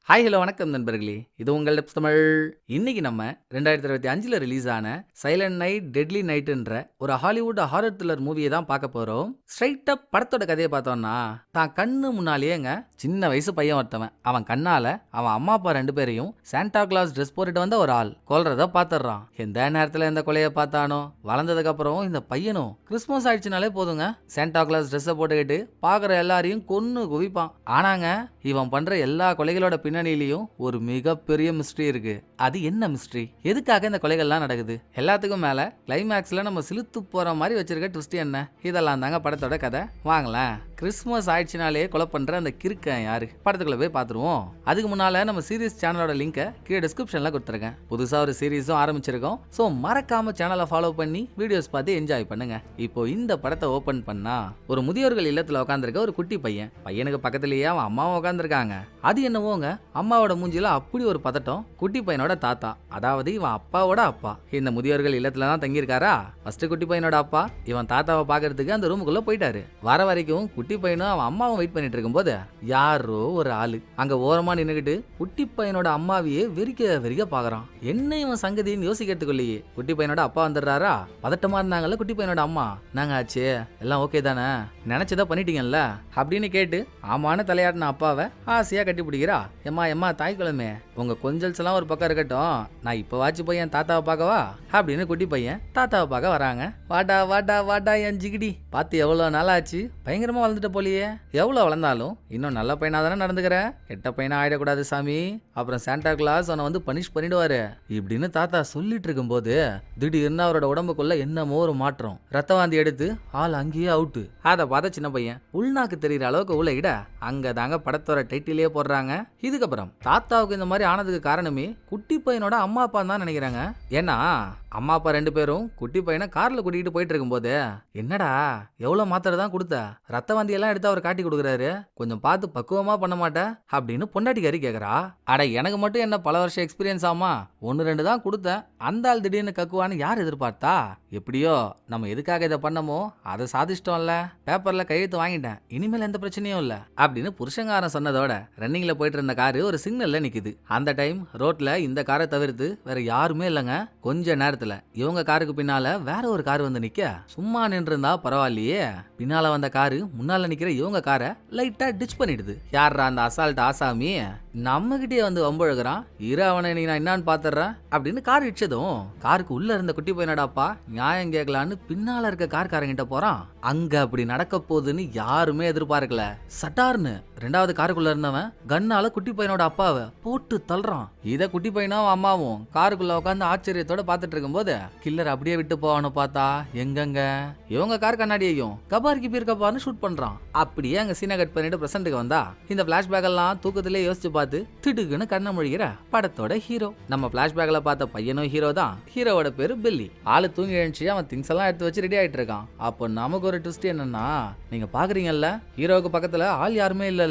Hi hello வணக்கம் நண்பர்களே, இது உங்கள் லிப்ஸ் தமிழ். இன்னைக்கு நம்ம 2025 ரிலீஸ் ஆன சைலண்ட் நைட் டெட்லி நைட்ன்ற ஒரு ஹாலிவுட் ஹாரர் த்ரில்லர் மூவியை தான் பார்க்க போறோம். ஸ்ட்ரைட் அப் படத்தோட கதையை பார்த்தோம்னா, தான் கண்ணு முன்னாலேயேங்க சின்ன வயசு பையன் ஒருத்தவன் அவன் கண்ணால அவன் அம்மா அப்பா 2 பேரையும் சாண்டா கிளாஸ் ட்ரெஸ் போட்டுட்டு வந்த ஒரு ஆள் கொல்றத பாத்துறான். எந்த நேரத்துல இந்த கொலையை பார்த்தானோ, வளர்ந்ததுக்கு அப்புறம் இந்த பையனும் கிறிஸ்மஸ் ஆயிடுச்சுனாலே போதுங்க சாண்டா கிளாஸ் ட்ரெஸ்ஸை போட்டுக்கிட்டு பாக்குற எல்லாரையும் கொன்னு குவிப்பான். ஆனாங்க இவன் பண்ற எல்லா கொலைகளோட பின்னணியிலையும் ஒரு மிகப்பெரிய மிஸ்ட்ரி இருக்கு. அது என்ன மிஸ்ட்ரி, எதுக்காக இந்த கொலைகள்லாம் நடக்குது, எல்லாத்துக்கும் மேல கிளைமேக்ஸ்ல நம்ம சிலுத்து போற மாதிரி வச்சிருக்க ட்விஸ்ட் என்ன, இதெல்லாம் தாங்க படத்தோட கதை. வாங்கலாம். கிறிஸ்மஸ் ஆயிடுச்சுனாலே கொலை பண்ற அந்த கிறுக்கன் யாரு, படத்துக்குள்ள போய் பார்த்துருவோம். அதுக்கு முன்னால நம்ம சீரிஸ் சேனலோட லிங்கை கீழே டிஸ்கிரிப்ஷன்ல கொடுத்துருக்கேன். புதுசா ஒரு சீரிஸும் ஆரம்பிச்சிருக்கோம். ஸோ மறக்காம சேனலை ஃபாலோ பண்ணி வீடியோஸ் பார்த்து என்ஜாய் பண்ணுங்க. இப்போ இந்த படத்தை ஓபன் பண்ணா ஒரு முதியோர்கள் இல்லத்துல உட்காந்துருக்க ஒரு குட்டி பையன், பையனுக்கு பக்கத்துலயே அவன் அம்மாவும் உட்காந்துருக்காங்க. அது என்னவோங்க, அம்மாவோட மூஞ்சில அப்படி ஒரு பதட்டம். குட்டி பையனோட தாத்தா, அதாவது இவன் அப்பாவோட அப்பா, இந்த முதியோர்கள் இல்லத்துல தான் தங்கியிருக்காரா. ஃபர்ஸ்ட் குட்டி பையனோட அப்பா இவன் தாத்தாவை பாக்குறதுக்கு அந்த ரூமுக்குள்ள போயிட்டாரு. வர வரைக்கும் குட்டி பையனும் அவன் அம்மாவும் வெயிட் பண்ணிட்டு இருக்கும்போது யாரோ ஒரு ஆளு அங்க ஓரமா நின்னுகிட்டு குட்டி பையனோட அம்மாவையே வெறிக்க பாக்குறான். என்ன இவன் சங்கதின்னு யோசிக்கிறதுக்குள்ளேயே குட்டி பையனோட அப்பா வந்துடுறாரா. பதட்டமா இருந்தாங்கல்ல குட்டி பையனோட அம்மா, நாங்க ஆச்சு எல்லாம் ஓகே தானே, நினைச்சதா பண்ணிட்டீங்கல்ல அப்படின்னு கேட்டு ஆமான தலையாட்டின அப்பாவை ஆசையா கட்டி பிடிக்கிறா. எம்மா தாய் குழமே, உங்க கொஞ்சல்ஸ் எல்லாம் ஒரு பக்கம் இருக்கட்டும், நான் இப்ப வாச்சு போய் என் தாத்தாவை பார்க்கவா அப்படின்னு குட்டி பையன் தாத்தாவை பார்க்க வராங்க. வாடா வாடா வாடா என் ஜிகிடி, பார்த்து எவ்வளவு நாளாச்சு, பயங்கரமா வளர்ந்துட்ட போலியே. எவ்வளவு வளர்ந்தாலும் இன்னும் நல்ல பையனா தானே நடந்துக்கிற, கெட்ட பையனா ஆயிடக்கூடாது சாமி, அப்புறம் சாண்டா கிளாஸ் அவனை வந்து பனிஷ் பண்ணிடுவாரு இப்படின்னு தாத்தா சொல்லிட்டு இருக்கும் போது திடீர்னு அவரோட உடம்புக்குள்ள என்னமோ ஒரு மாற்றம். ரத்த வாந்தி எடுத்து ஆள் அங்கேயே அவுட்டு. அதை பார்த்த சின்ன பையன் உள்நாக்கு தெரியுற அளவுக்கு உள்ள இட அங்க தாங்க படத்தோட டைட்டிலே போடுறாங்க. இதுக்கப்புறம் தாத்தாவுக்கு இந்த மாதிரி ஆனதுக்கு காரணமே குட்டி பையனோட அம்மா அப்பா தான் நினைக்கிறாங்க. ஏன்னா அம்மா அப்பா 2 பேரும் குட்டி பையனை கார்ல கூட்டிகிட்டு போயிட்டு இருக்கும் போது, என்னடா எவ்வளவு மாத்திரை தான் கொடுத்த, ரத்த வாந்தி எல்லாம் எடுத்து அவர் காட்டி கொடுக்குறாரு, கொஞ்சம் பார்த்து பக்குவமா பண்ண மாட்டேன் அப்படின்னு பொண்டாட்டிக்காரி கேக்குறா. அட எனக்கு மட்டும் என்ன பல வருஷம் எக்ஸ்பீரியன்ஸ் ஆமா, 1-2 தான் கொடுத்தேன், அந்த ஆள் திடீர்னு கக்குவான்னு யார் எதிர்பார்த்தா. எப்படியோ நம்ம எதுக்காக இதை பண்ணமோ அதை சாதிச்சிட்டோம்ல, பேப்பர்ல கையெழுத்து வாங்கிட்டேன், இனிமேல் எந்த பிரச்சனையும் இல்ல அப்படின்னு புருஷங்காரன் சொன்னதோட ரன்னிங்ல போயிட்டு இருந்த காரு ஒரு சிக்னல்ல நிக்குது. அந்த டைம் ரோட்ல இந்த காரை தவிர்த்து வேற யாருமே இல்லைங்க. கொஞ்ச நேரத்துல இவங்க காருக்கு பின்னால வேற ஒரு கார் வந்து நிக்க, சும்மா நின்று இருந்தா பரவாயில்லையே, பின்னால வந்த காரு முன்னால நிக்கிற இவங்க காரை லைட்டா டிச் பண்ணிடுது. யாரா அந்த அசால்ட் ஆசாமி, நம்ம கிட்டே வந்து வம்புழுகிறான், இரு அவனை நீ நான் என்னான்னு பாத்துறேன் அப்படின்னு கார் இடிச்சதும் காருக்கு உள்ள இருந்த குட்டி பையனோட அப்பா நியாயம் கேட்கலான்னு பின்னால இருக்க கார்காரங்கிட்ட போறான். அங்க அப்படி நடக்க போகுதுன்னு யாருமே எதிர்பார்க்கல. சட்டார்னு 2வது காருக்குள்ள இருந்தவன் கண்ணால குட்டி பையனோட அப்பாவை போட்டு தள்ளுறான். இத குட்டி பையனும் அம்மாவும் காருக்குள்ள உட்காந்து ஆச்சரியத்தோட பாத்துட்டு இருக்கும்போது கில்லர் அப்படியே விட்டு போவான்னு பார்த்தா எங்கங்க இவங்க கார் கண்ணாடியையும் கபாரிக்கு பீர்க்கப்பான்னு ஷூட் பண்றான். அப்படியே அங்க சீனை கட் பண்ணிட்டு பிரசன்ட்டுக்கு வந்தா இந்த பிளாஷ்பேக் எல்லாம் தூக்கத்திலே யோசிச்சு பார்த்து திடுக்குன்னு கண்ண மொழிகிற படத்தோட ஹீரோ. நம்ம பிளாஷ்பேக்ல பார்த்த பையனும் ஹீரோ தான். ஹீரோவோட பேரு பில்லி. ஆளு தூங்கி எழுந்துச்சு அவன் திங்ஸ் எல்லாம் எடுத்து வச்சு ரெடி ஆயிட்டு இருக்கான். அப்போ நமக்கு ஒரு ட்விஸ்ட் என்னன்னா, நீங்க பாக்குறீங்கல்ல ஹீரோவுக்கு பக்கத்துல ஆள் யாருமே இல்ல,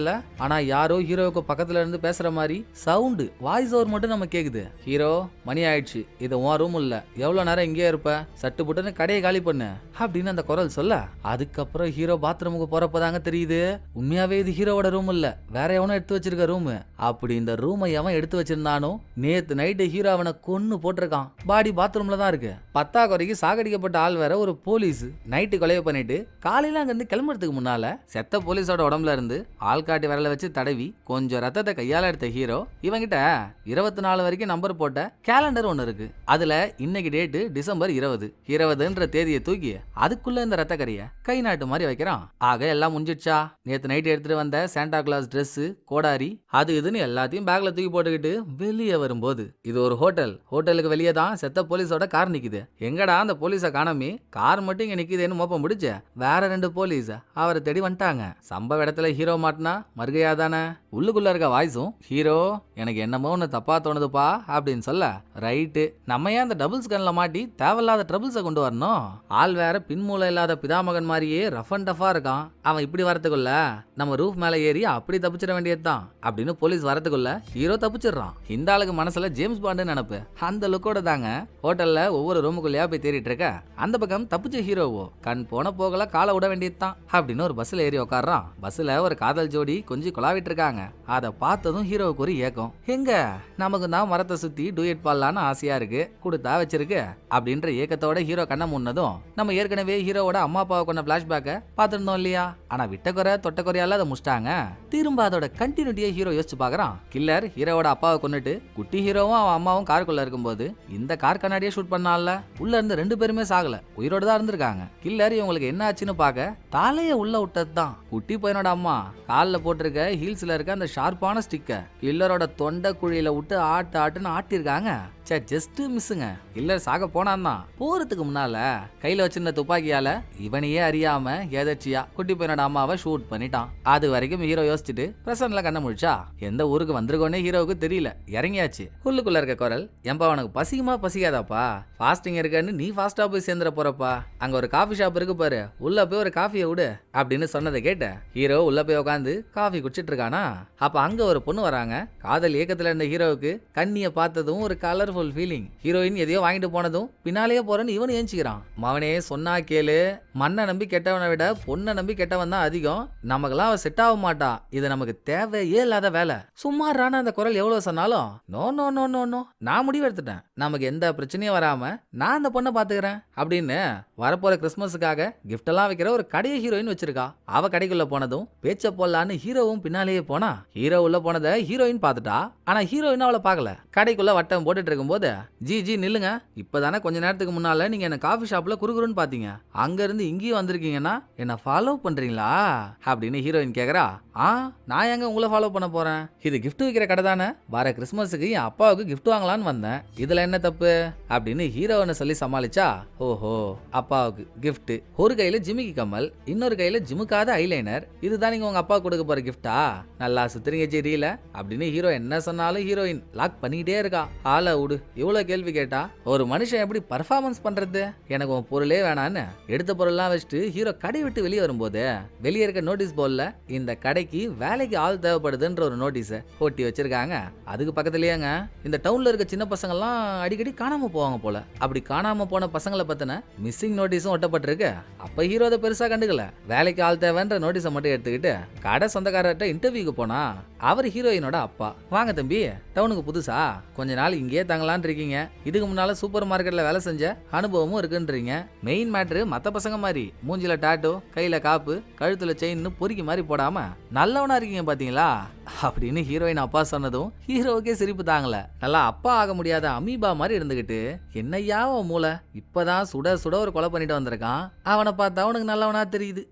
ஆனா யாரோ ஹீரோவுக்கு பக்கத்துல இருந்து பேசுற மாதிரி சவுண்ட் வாய்ஸ் ஓவர் மட்டும் நம்ம கேக்குது. ஹீரோ மணி ஆயிடுச்சு, இது உன் ரூம் இல்ல, எவ்வளவு நேரம் இங்கே இருப்ப, சட்டு புட்டுன்னு கடையை காலி பண்ணு அப்படின்னு அந்த குரல் சொல்ல, அதுக்கப்புறம் ஹீரோ பாத்ரூமுக்கு போறப்பதாங்க தெரியுது உண்மையாவே இது ஹீரோவோட ரூம் இல்ல, வேற எவனோ எடுத்து வச்சிருக்க ரூம். அப்படி இந்த ரூமை எவன் எடுத்து வச்சிருந்தானோ நேத்து நைட்டு ஹீரோ அவனை கொன்னு போட்டிருக்கான். பாடி பாத்ரூம்ல தான் இருக்கு. 10 குறைக்கு சாகடிக்கப்பட்ட ஆள் வேற ஒரு போலீஸ். நைட்டு கொலையை பண்ணிட்டு காலையில அங்க இருந்து கிளம்புறதுக்கு முன்னால செத்த போலீஸோட உடம்புல இருந்து ஆள்காட்டி விரல வச்சு தடவி கொஞ்சம் ரத்தத்தை கையால எடுத்த ஹீரோ இவங்கிட்ட 24 வரைக்கும் நம்பர் போட்ட கேலண்டர் ஒன்னு இருக்கு. அதுல இன்னைக்கு டேட்டு டிசம்பர் 20ன்ற தேதியை தூக்கி அதுக்குள்ள இந்த ரத்த கரிய கை நாட்டு மாதிரி வைக்கிறான். ஆக எல்லாம் முடிஞ்சிடுச்சா, நேத்து நைட் எடுத்துட்டு வந்த சாண்டா கிளாஸ் ட்ரெஸ் கோடாரி அது இதுன்னு எல்லாத்தையும் பேக்ல தூக்கி போட்டுக்கிட்டு வெளியே வரும்போது இது ஒரு ஹோட்டலுக்கு வெளியே தான் செத்த போலீஸோட கார் நிக்குது. எங்கடா அந்த போலீஸை காணாமே, கார் மட்டும் இங்க நிக்குதுன்னு மோப்பம் முடிச்ச வேற 2 போலீஸ் அவரை தேடி வந்துட்டாங்க. சம்பவ இடத்துல ஹீரோ மாட்டினா மறுகையா தானே. உள்ளுக்குள்ள இருக்க வாய்ஸும் ஹீரோ எனக்கு என்னமோ ஒன்று தப்பா தோணுதுப்பா அப்படின்னு சொல்ல, ரைட்டு நம்ம ஏன் அந்த டபுள்ஸ் கன்ல மாட்டி தேவையில்லாத ட்ரபிள்ஸை கொண்டு வரணும், ஆள் வேற பின்மூலை இல்லாத பிதா பிதாமகன் மாதிரியே ரஃப் அண்ட் டஃபா இருக்கான். அவன் இப்படி வரத்துக்குள்ள நம்ம ரூஃப் மேல ஏறி அப்படி தப்பிச்சிட வேண்டியதுதான் அப்படின்னு போலீஸ் வரத்துக்குள்ள ஹீரோ தப்பிச்சிடுறான். இந்த ஆளுக்கு மனசுல ஜேம்ஸ் பாண்டு நினைப்பு. அந்த லுக்கோட தாங்க ஹோட்டல்ல ஒவ்வொரு ரூமுக்குள்ளேயா போய் தேடிட்டு இருக்க. அந்த பக்கம் தப்பிச்ச ஹீரோவோ கண் போன போகல காலை விட வேண்டியதுதான் அப்படின்னு ஒரு பஸ்ல ஏறி உட்காடுறான். பஸ்ல ஒரு காதல் ஜோடி கொஞ்சம் குழாவிட்டு இருக்காங்க. அதை பார்த்ததும் ஹீரோவுக்கு ஒரு ஏக்கம். எங்க நமக்கு தான் மரத்தை சுத்தி டூயட் பாடலான்னு ஆசையா இருக்கு, கொடுத்தா வச்சிருக்கு அப்படின்ற ஏக்கத்தோட ஹீரோ கண்ணை முன்னதும் நம்ம ஏற்கனவே ஹீரோவோட அம்மா அப்பாவை கொண்ட பிளாஷ்பேக்கை பார்த்துருந்தோம் இல்லையா. ஆனா விட்டக்குறை தொட்டக்குறையால அதை முடிச்சிட்டாங்க. திரும்ப அதோட கண்டினியூட்டியை ஹீரோ யோசிச்சு பாக்குறான். கில்லர் ஹீரோவோட அப்பாவை கொண்டுட்டு குட்டி ஹீரோவும் அவன் அம்மாவும் காருக்குள்ள இருக்கும்போது இந்த கார் கண்ணாடியை ஷூட் பண்ணால உள்ள இருந்து 2 பேருமே சாகல, உயிரோட தான் இருந்திருக்காங்க. கில்லர் இவங்களுக்கு என்ன ஆச்சுன்னு பாக்க தலைய உள்ள விட்டதுதான். குட்டி பையனோட அம்மா காலில் போட்டிருக்க ஹீல்ஸ்ல இருக்க அந்த ஷார்ப்பான ஸ்டிக்க கில்லரோட தொண்டை குழியில விட்டு ஆட்டுன்னு ஆட்டிருக்காங்க. ஜஸ்ட் மிஸ்ஸுங்க. கில்லர் சாக போனான் தான். போறதுக்கு முன்னால கையில வச்சிருந்த துப்பாக்கியால இவனையே அறியாம எதர்ச்சியா குட்டி பையனோட அம்மாவை ஷூட் பண்ணிட்டான். அது வரைக்கும் ஹீரோ யோசிச்சுட்டு பிரசன்ட்ல கண்ண முழிச்சா எந்த ஊருக்கு வந்திருக்கோன்னே ஹீரோவுக்கு தெரியல. இறங்கியாச்சு. உள்ளுக்குள்ள இருக்க குரல், ஏன்பா உனக்கு பசிக்குமா பசிக்காதாப்பா? ஃபாஸ்டிங் இருக்கன்னு நீ ஃபாஸ்டா போய் சேர்ந்துட போறப்பா. அங்க ஒரு காஃபி ஷாப் இருக்கு பாரு, உள்ள போய் ஒரு காஃபியை விடு அப்படின்னு சொன்னதை கேட்ட ஹீரோ உள்ள போய் உட்காந்து காஃபி குடிச்சிட்டு இருக்கானா. அப்ப அங்க ஒரு பொண்ணு வராங்க. காதல் ஏக்கத்துல இருந்த ஹீரோவுக்கு கண்ணிய பார்த்ததும் ஒரு கலர்ஃபுல் ஃபீலிங். ஹீரோயின் எதையோ வாங்கிட்டு போனதும் பின்னாலேயே போறேன்னு இவன் ஏஞ்சிக்கிறான். மவனே சொன்னா கேளு, மண்ணை நம்பி கெட்டவனை விட பொண்ணை நம்பி கெட்டவன் தான் அதிகம். நமக்கெல்லாம் அவ செட் ஆக மாட்டா, இது நமக்கு தேவையே இல்லாத வேலை. சும்மாறான அந்த குரல் எவ்வளவு சொன்னாலும் no no no no no, நான் முடிவு எடுத்துட்டேன். நமக்கு எந்த பிரச்சனையும் வராம நான் அந்த பொண்ணை பாத்துக்கிறேன் அப்படின்னு வரப்போற கிறிஸ்துமஸுக்காக கிஃப்ட் எல்லாம் வைக்கிற ஒரு கடையை ஹீரோயின் வச்சிருக்கா. அவ கடைக்குள்ள போனதும் பேச்ச போடலான்னு ஹீரோவும் பின்னாலேயே போனா. ஹீரோ உள்ள போனதை ஹீரோயின் பாத்துட்டா. ஆனா ஹீரோயின் அவளை பார்க்கல. கடைக்குள்ள வட்டம் போட்டுட்டு இருக்கும்போது ஜி நில்லுங்க, இப்பதானே கொஞ்ச நேரத்துக்கு முன்னால நீங்க என்ன காஃபி ஷாப்ல குறுகுறுன்னு பாத்தீங்க, அங்க இருந்து இங்கேயும் வந்திருக்கீங்கன்னா என்ன ஃபாலோ பண்றீங்களா அப்படின்னு ஹீரோயின் கேக்குறா. நான் எங்க உங்களை ஃபாலோ பண்ண போறேன், இது கிஃப்ட் வைக்கிற கடை தானே, வர கிறிஸ்துமஸுக்கு என் அப்பாவுக்கு கிஃப்ட் வாங்கலான்னு வந்தேன், இதுல என்ன தப்பு அப்படின்னு ஹீரோன்னு சொல்லி சமாளிச்சா. ஓஹோ, அப்பாவுக்கு கிஃப்ட். ஒரு கையில ஜிமிக்கி கம்மல், இன்னொரு கையில ஜிமுக்காத ஐலைனர், இதுதான் நீங்க உங்க அப்பா கொடுக்க போற கிஃப்டா? நல்லா சுத்துறீங்க ஜெரியில அப்படின்னு ஹீரோ என்ன சொன்னாலும் ஹீரோயின் லாக் பண்ணிக்கிட்டே இருக்கா. ஆள விடு, இவ்வளவு கேள்வி கேட்டா ஒரு மனுஷன் எப்படி பர்ஃபார்மன்ஸ் பண்றது? எனக்கு உன் பொருளே வேணான்னு எடுத்த பொருள்லாம் வச்சுட்டு ஹீரோ கடை விட்டு வெளியே வரும்போது வெளியே இருக்க நோட்டீஸ் போர்ட்ல இந்த கடைக்கு வேலைக்கு ஆள் தேவைப்படுதுன்ற ஒரு நோட்டீஸ ஒட்டி வச்சிருக்காங்க. அதுக்கு பக்கத்துலயேங்க இந்த டவுன்ல இருக்க சின்ன பசங்க எல்லாம் அடிக்கடி காணாம போவாங்க போல. அப்படி காணாம போன பசங்களை பத்தின மிஸ்ஸிங் நோட்டீஸும் ஒட்டப்பட்டிருக்கு. அப்ப ஹீரோ அதை பெருசா கண்டுக்கல. வேலைக்கு ஆள் தேவைன்ற நோட்டீஸை மட்டும் எடுத்துக்கிட்டு கடை சொந்தக்காரர்கிட்ட இன்டர்வியூக்கு போனா அவர் ஹீரோயினோட அப்பா. வாங்க தம்பி, டவுனுக்கு புதுசா, கொஞ்ச நாள் இங்கேயே தங்கலான் இருக்கீங்க, இதுக்கு முன்னால சூப்பர் மார்க்கெட்ல வேலை செஞ்ச அனுபவமும் இருக்குன்றீங்க. மெயின் மேட்ரு மத்த பசங்க மாதிரி மூஞ்சில டாட்டோ, கையில காப்பு, கழுத்துல செயின்னு பொறுக்கி மாதிரி போடாம நல்லவனா இருக்கீங்க பாத்தீங்களா அப்படின்னு ஹீரோயின் அப்பா சொன்னதும் ஹீரோவுக்கே சிரிப்பு தாங்கல. நல்லா அப்பா ஆக முடியாத அமீபா மாதிரி இருந்துகிட்டு என்னையா உன் மூளை, இப்பதான் சுட சுட ஒரு கொலை பண்ணிட்டு வந்திருக்கான், அவனை பார்த்தா அவனுக்கு நல்லவனா தெரியுது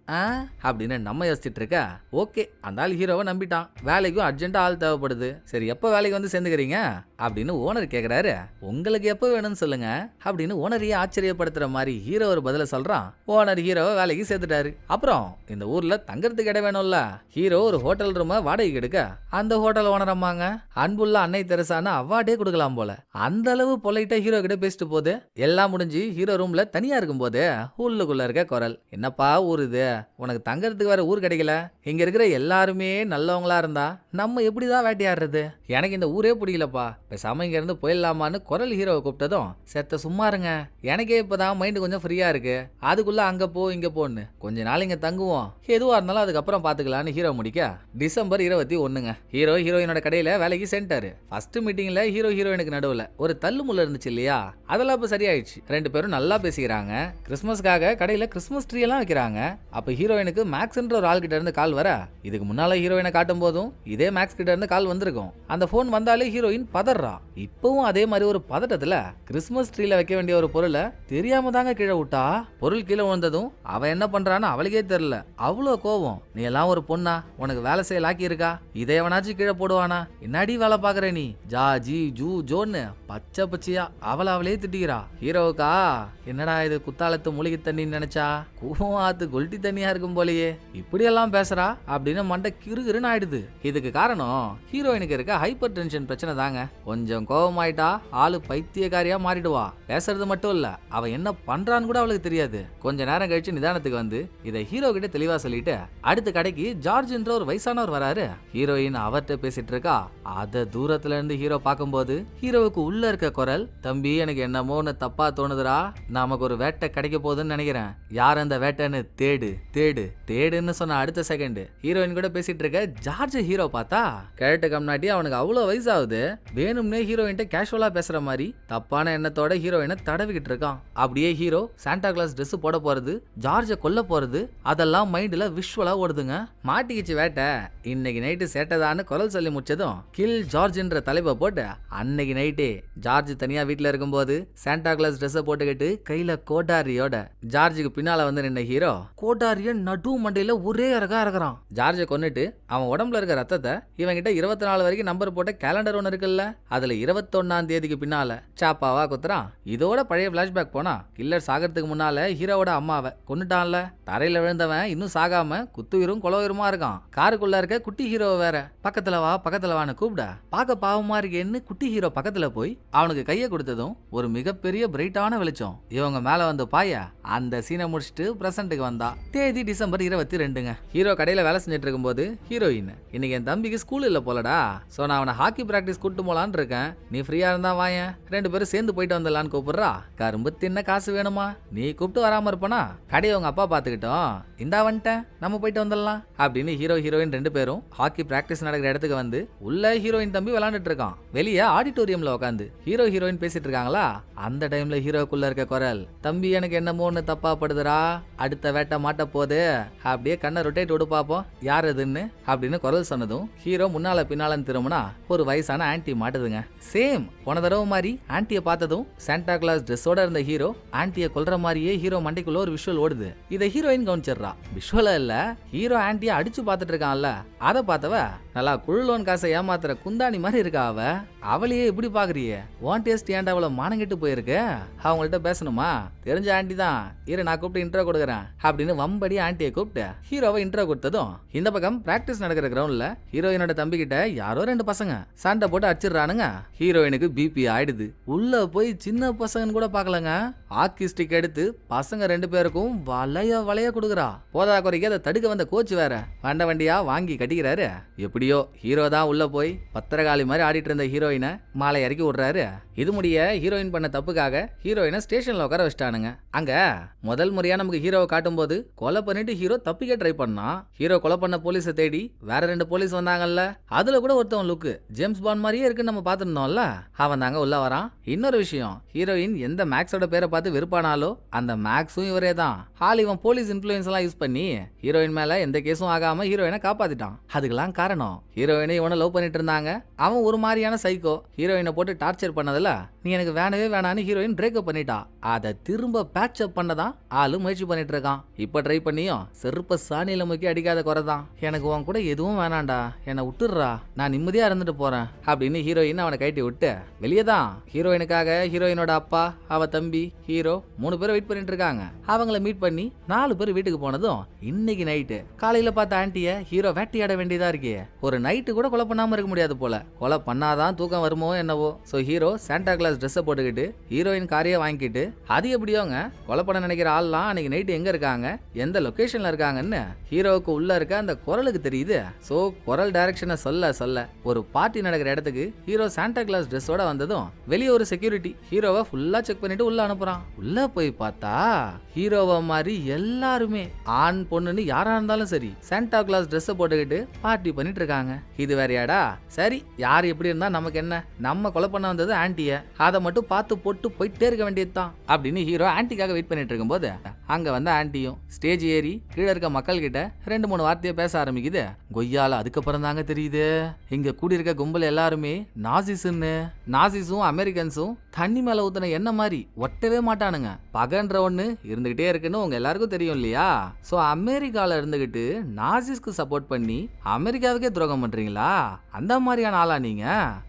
அப்படின்னு நம்ம யோசிச்சுட்டு இருக்க. ஓகே, அந்த ஆள் ஹீரோவை நம்பிட்டான். வேலைக்கும் அர்ஜென்ட்டா ஆள் தேவைப்படுது. சரி, எப்ப வேலைக்கு வந்து சேர்ந்துக்கிறீங்க அப்படின்னு ஓனர் கேக்குறாரு. உங்களுக்கு எப்ப வேணும்னு சொல்லுங்க அப்படின்னு ஓனரையே ஆச்சரியப்படுத்துற மாதிரி ஹீரோ ஒரு பதில சொல்றான். ஓனர் ஹீரோவை வேலைக்கு சேர்த்துட்டாரு. அப்புறம் இந்த ஊர்ல தங்கறதுக்கு இடம் வேணும்ல. ஹீரோ ஒரு ஹோட்டல் ரூம வாடகைக்கு எடுக்க அந்த ஹோட்டல் ஓனர் அம்மாங்க அன்புள்ள அன்னை தெரசான அவார்டே கொடுக்கலாம் போல. அந்த அளவு பொலைட்டா ஹீரோ கிட்ட பேசிட்டு போது எல்லாம் முடிஞ்சு ஹீரோ ரூம்ல தனியா இருக்கும் போது உள்ளுக்குள்ள இருக்க குரல், என்னப்பா ஊர் இது, உனக்கு தங்கறதுக்கு வேற ஊர் கிடைக்கல, இங்க இருக்கிற எல்லாருமே நல்லவங்களா இருந்தா நம்ம எப்படிதான் வேட்டையாடுறது, எனக்கு இந்த ஊரே பிடிக்கலப்பா, பேசாம இங்க இருந்து போயிடலாமான்னு குரல் ஹீரோவை கூப்பிட்டதும் செத்த சும்மா இருங்க, எனக்கே இப்பதான் மைண்ட் கொஞ்சம் ஃப்ரீயா இருக்கு, அதுக்குள்ள அங்க போ இங்க போன்னு கொஞ்ச நாள் இங்க தங்குவோம், எதுவா இருந்தாலும் அதுக்கப்புறம் பாத்துக்கலான்னு ஹீரோ முடிக்க டிசம்பர் 21ங்க ஹீரோ ஹீரோயினோட கடையில வேலைக்கு சென்றாரு. ஃபர்ஸ்ட் மீட்டிங்ல ஹீரோ ஹீரோயினுக்கு நடுவுல ஒரு தள்ளு முள்ள இருந்துச்சு இல்லையா, அதெல்லாம் இப்ப சரியாயிடுச்சு. 2 பேரும் நல்லா பேசிக்கிறாங்க. கிறிஸ்துமஸ்க்காக கடையில கிறிஸ்துமஸ் ட்ரீ எல்லாம் வைக்கிறாங்க. அப்ப ஹீரோயினுக்கு மேக்ஸ்ன்ற ஒரு ஆள் கிட்ட இருந்து கால் வர, இதுக்கு முன்னால ஹீரோயினை காட்டும் போதும் இதே மேக்ஸ் கிட்ட இருந்து கால் வந்திருக்கும். அந்த போன் வந்தாலே ஹீரோயின் பதறா. இப்பவும் அதே மாதிரி ஒரு பதட்டத்துல கிறிஸ்துமஸ் ட்ரீல வைக்க வேண்டிய ஒரு பொருளை தெரியாம தாங்க கீழே விட்டா. பொருள் கீழே விழுந்ததும் அவ என்ன பண்றான்னு அவளுக்கே தெரியல. அவ்வளோ கோவம். நீ எல்லாம் ஒரு பொண்ணா, உனக்கு வேலை செய்ய லாக்கி இருக்கா, இதை எவனாச்சும் கீழே போடுவானா? என்னடி வேலை பாக்குற நீ? ஜா ஜி ஜூ ஜோன்னு பச்சை பச்சையா அவளே திட்டிக்கிறா. ஹீரோவுக்கா என்னடா இது குத்தாலத்து மூலிகை தண்ணின்னு நினைச்சா கூவம் ஆத்து கொல்ட்டி தண்ணியா இருக்கும் போலயே, இப்படி எல்லாம் பேசுறா அப்படின்னு மண்டை கிறுகிறுன்னு ஆயிடுது. இதுக்கு காரணம் ஹீரோயினுக்கு இருக்க ஹைப்பர் டென்ஷன் பிரச்சனை தாங்க. கொஞ்சம் கோபமாயிட்டா ஆளு பைத்தியக்காரியா மாறிடுவா. பேசுறது மட்டும் இல்ல, அவ என்ன பண்றான்னு கூட அவளுக்கு தெரியாது. கொஞ்ச நேரம் கழிச்சு நிதானத்துக்கு வந்து இதை ஹீரோ கிட்ட தெளிவா சொல்லிட்டு அடுத்த கடைக்கு ஜார்ஜ்ன்ற ஒரு வயசானவர் வராரு. ஹீரோயின் அவர்கிட்ட பேசிட்டு இருக்கா. அத தூரத்துல இருந்து ஹீரோ பார்க்கும்போது ஹீரோவுக்கு உள்ள இருக்க குரல், தம்பி எனக்கு என்னமோன்னு தப்பா தோணுதுரா, நமக்கு ஒரு வேட்டை கிடைக்க போகுதுன்னு நினைக்கிறேன். யார் அந்த வேட்டைன்னு தேடு தேடு தேடுன்னு சொன்ன அடுத்த செகண்ட் ஹீரோயின் கூட பேசிட்டு இருக்க ஜார்ஜ் ஹீரோ பார்த்தா கேரக்டர் கம்னாட்டி அவனுக்கு அவ்வளவு வயசாகுது. வேணும்னே ஹீரோயின்ட்ட கேஷுவலா பேசுற மாதிரி தப்பான எண்ணத்தோட ஹீரோயினை தடவிக்கிட்டு இருக்கான். அப்படியே ஹீரோ சாண்டா கிளாஸ் ட்ரெஸ் போட போறது, ஜார்ஜை கொல்ல போறது, அதெல்லாம் மைண்ட்ல விஷுவலா ஓடுதுங்க. மாட்டிக்கிச்சு வேட்டை, இன்னைக்கு நைட்டு சேட்டதான்னு குரல் சொல்லி முடிச்சதும் கில் ஜார்ஜ்ன்ற தலைப்பை போட்டு அன்னைக்கு நைட்டே ஜார்ஜ் தனியா வீட்டுல இருக்கும்போது சாண்டா கிளாஸ் ட்ரெஸ் போட்டுக்கிட்டு கையில கோட்டாரியோட ஜார்ஜுக்கு பின்னால வந்து நின்ன ஹீரோ கோட்டாரிய நடு மண்டையில ஒரே இறக்குறான். ஜார்ஜை கொன்னுட்டு அவன் உடம்புல இருக்க ரத்தத்தை இவங்கிட்ட 24 வரைக்கும் நம்பர் போட்ட கேலண்டர் ஒன்று இருக்குல்ல, அதுல 21ஆம் தேதிக்கு பின்னால சாப்பாவா குத்துறான். இதோட பழைய பிளாஷ்பேக் போனா கில்லர் சாகிறதுக்கு முன்னால ஹீரோவோட அம்மாவை கொன்னுட்டான்ல. தரையில விழுந்தவன் இன்னும் சாகாம குத்துயிரும் கொலவீரமா இருக்கான். காருக்குள்ள இருக்க குட்டி ஹீரோ வேற பக்கத்துல வான்னு கூப்பிட பார்க்க பாவமா இருக்கேன்னு குட்டி ஹீரோ பக்கத்துல போய் அவனுக்கு கையை கொடுத்ததும் ஒரு மிகப்பெரிய பிரைட்டான வெளிச்சம் இவங்க மேல வந்து பாய அந்த சீனை முடிச்சுட்டு பிரசன்ட்டுக்கு வந்தா. தேதி டிசம்பர் 22ங்க. ஹீரோ கடையில வேலை செஞ்சுட்டு இருக்கும்போது ஹீரோயின், இன்னைக்கு என் தம்பிக்கு ஸ்கூல் இல்ல போலடா, சோ நான் அவனை ஹாக்கி பிராக்டிஸ் கூட்டு போலான்னு இருக்கேன், நீ ஃப்ரீயா இருந்தா வாயேன், 2 பேரும் சேர்ந்து போயிட்டு வந்துடலான்னு கூப்பிடுறா. கரும்பு தின்ன காசு வேணுமா, நீ கூப்பிட்டு வராம இருப்பனா, கடையை உங்க அப்பா பாத்துக்கிட்டோம், இந்தா வந்துட்டேன் நம்ம போயிட்டு வந்துடலாம் அப்படின்னு ஹீரோ ஹீரோயின் 2 பேரும் ஹாக்கி பிராக்டிஸ் நடக்கிற இடத்துக்கு வந்து உள்ள ஹீரோயின் தம்பி விளையாண்டுட்டு இருக்கான். வெளியே ஆடிட்டோரியம்ல உட்காந்து ஹீரோ ஹீரோயின் பேசிட்டு இருக்காங்களா. அந்த டைம்ல ஹீரோக்குள்ள இருக்க குரல், தம்பி எனக்கு என்னமோன்னு தப்பா படுதுரா, அடுத்த வேட்டை மாட்ட போது, அப்படியே கண்ணை ரொட்டேட் விடு பாப்போம் யார் அதுன்னு அப்படின்னு குரல் சொன்னதும் ஹீரோ முன்னால பின்னாலன்னு திரும்பினா ஒரு வயசான ஆன்டி மாட்டுதுங்க. சேம் போன தடவை மாதிரி ஆன்டியை பார்த்ததும் சாண்டா கிளாஸ் ட்ரெஸ்ஸோட இருந்த ஹீரோ ஆன்டியை கொல்ற மாதிரியே ஹீரோ மண்டைக்குள்ள ஒரு விஷுவல் ஓடுது. இதை ஹீரோயின் கவனிச்சிடுறா. விஷுவலா இல்ல, ஹீரோ ஆன்டியை அடிச்சு பார்த்துட்டு இருக்கான்ல, அதை பார்த்தவ நல்லா குழுலோன் காசை ஏமாத்துற குந்தாணி மாதிரி இருக்கா. அவளையே இப்படி பாக்குறியே, உன் டேஸ்ட் ஏன்டா அவ்வளவு மானங்கிட்டு போயிருக்கு, அவங்கள்ட்ட பேசணுமா, தெரிஞ்ச ஆண்டி தான், இரு நான் கூப்பிட்டு இன்ட்ரோ கொடுக்குறேன் அப்படின்னு வம்படி ஆண்டியை கூப்பிட்டு ஹீரோவை இன்ட்ரோ கொடுத்ததும் இந்த பக்கம் பிராக்டிஸ் நடக்கிற கிரவுண்ட்ல ஹீரோயினோட தம்பி கிட்ட யாரோ 2 பசங்க சண்டை போட்டு அடிச்சிடுறானுங்க. ஹீரோயினுக்கு பிபி ஆயிடுது. உள்ள போய் சின்ன பசங்கன்னு கூட பாக்கலங்க, ஹாக்கி ஸ்டிக் எடுத்து பசங்க 2 பேருக்கும் வளைய கொடுக்குறா. போதா குறைக்கு அதை தடுக்க வந்த கோச் வேற வண்டியா வாங்கி கட்டிக்கிறாரு. எப்படியோ ஹீரோ தான் உள்ள போய் பத்திரகாளி மாதிரி ஆடிட்டு இருந்த ஹீரோயினை மாலை இறக்கி விடுறாரு. இது முடிய ஹீரோயின் பண்ண தப்புக்காக ஹீரோயினை ஸ்டேஷன்ல உட்கார வச்சிட்டானுங்க. அங்க முதல் முறையா நமக்கு ஹீரோவை காட்டும் போது கொலை பண்ணிட்டு ஹீரோ தப்பிக்க ட்ரை பண்ணா. ஹீரோ கொலை பண்ண போலீஸை தேடி வேற 2 போலீஸ் வந்தாங்கல்ல, அதுல கூட ஒருத்தவன் லுக்கு ஜேம்ஸ் பாண்ட் மாதிரியே இருக்குன்னு நம்ம பார்த்துருந்தோம்ல, அவன் தாங்க உள்ள வரான். இன்னொரு விஷயம், ஹீரோயின் எந்த மேக்ஸோட பேரை பார்த்து வெறுப்பானாலோ அந்த மேக்ஸும் இவரே தான். இவன் போலீஸ் இன்ஃபுளுன்ஸ் எல்லாம் யூஸ் பண்ணி ஹீரோயின் மேல எந்த கேஸும் ஆகாம ஹீரோயினை காப்பாத்திட்டான். அதுக்கெல்லாம் காரணம் ஹீரோயினை இவனை லவ் பண்ணிட்டு இருந்தாங்க. அவன் ஒரு மாதிரியான சைக்கோ, ஹீரோயினை போட்டு டார்ச்சர் பண்ணதுல நீ எனக்கு வேணவே வேணான்னு ஹீரோயின் பிரேக்கப் பண்ணிட்டா. அதை திரும்ப பேட்ச் அப் பண்ணதான் ஆளு முயற்சி பண்ணிட்டு இருக்கான். இப்ப ட்ரை பண்ணியும் செருப்ப சாணியில முக்கி அடிக்காத குறைதான். எனக்கு உன் கூட எதுவும் வேணாண்டா, என்னை விட்டுடுறா, நான் நிம்மதியா இருந்துட்டு போறேன் அப்படின்னு ஹீரோயின் அவனை கைட்டி விட்டு வெளியே தான் ஹீரோயினுக்காக ஹீரோயினோட அப்பா, அவ தம்பி, ஹீரோ 3 பேரும் வெயிட் பண்ணிட்டு இருக்காங்க. அவங்கள மீட் பண்ணி 4 பேர் வீட்டுக்கு போனதும் இன்னைக்கு நைட்டு காலையில பார்த்த ஆண்டிய ஹீரோ வேட்டையாட வேண்டியதா இருக்கே. ஒரு நைட்டு கூட கொலை பண்ணாம இருக்க முடியாது போல, கொலை பண்ணாதான் தூக்கம் வருமோ என்னவோ. So hero Santa Claus dress போட்டுக்கிட்டு ஹீரோயின் காரையே வாங்கிட்டு, அது எப்படியோங்க கொலை பண்ண நினைக்கிற ஆள்லாம் அன்னைக்கு நைட்டு எங்க இருக்காங்க, எந்த லொகேஷன்ல இருக்காங்கன்னு ஹீரோவுக்கு உள்ள இருக்க அந்த குரலுக்கு தெரியுது. சோ குரல் டைரக்ஷனை சொல்ல ஒரு பார்ட்டி நடக்கிற இடத்துக்கு ஹீரோ சாண்டா கிளாஸ் ட்ரெஸ்ஸோட வந்ததும் வெளியே ஒரு செக்யூரிட்டி ஹீரோவை ஃபுல்லா செக் பண்ணிட்டு உள்ள அனுப்புறான். உள்ள போய் பார்த்தா ஹீரோவை மாதிரி எல்லாருமே ஆண் பொண்ணுன்னு யாரா இருந்தாலும் சரி சாண்டா கிளாஸ் ட்ரெஸ் போட்டுக்கிட்டு பார்ட்டி பண்ணிட்டு இருக்காங்க. இது வேறையாடா, சரி யார் எப்படி இருந்தா நமக்கு என்ன, நம்ம கொலை பண்ண வந்தது ஆன்டிய, அதை மட்டும் பார்த்து போட்டு போயிட்டே இருக்க வேண்டியதுதான் அப்படின்னு ஹீரோ ஆன்டிக்காக வெயிட் பண்ணிட்டு இருக்கும்போது அங்க வந்த ஆன்டியும் ஸ்டேஜ் ஏறி கீழே இருக்க மக்கள் கிட்ட 2-3 வார்த்தையை பேச ஆரம்பிக்குது. கொய்யால அதுக்கப்புறம் தாங்க தெரியுது இங்க கூடி இருக்க கும்பல் எல்லாருமே நாசிஸும் அமெரிக்கன்ஸும் தண்ணி மேல ஊத்துன என்ன மாதிரி ஒட்டவே மாட்டானுங்க. பகன்ற ஒண்ணு இருந்துகிட்டே இருக்குன்னு உங்க எல்லாருக்கும் தெரியும் இல்லையா. சோ அமெரிக்கால இருந்துகிட்டு நாசிஸ்க்கு சப்போர்ட் பண்ணி அமெரிக்கா இந்தியாவுக்கே துரோகம் பண்றீங்களா? அந்த மாதிரியான ஆளா நீங்க?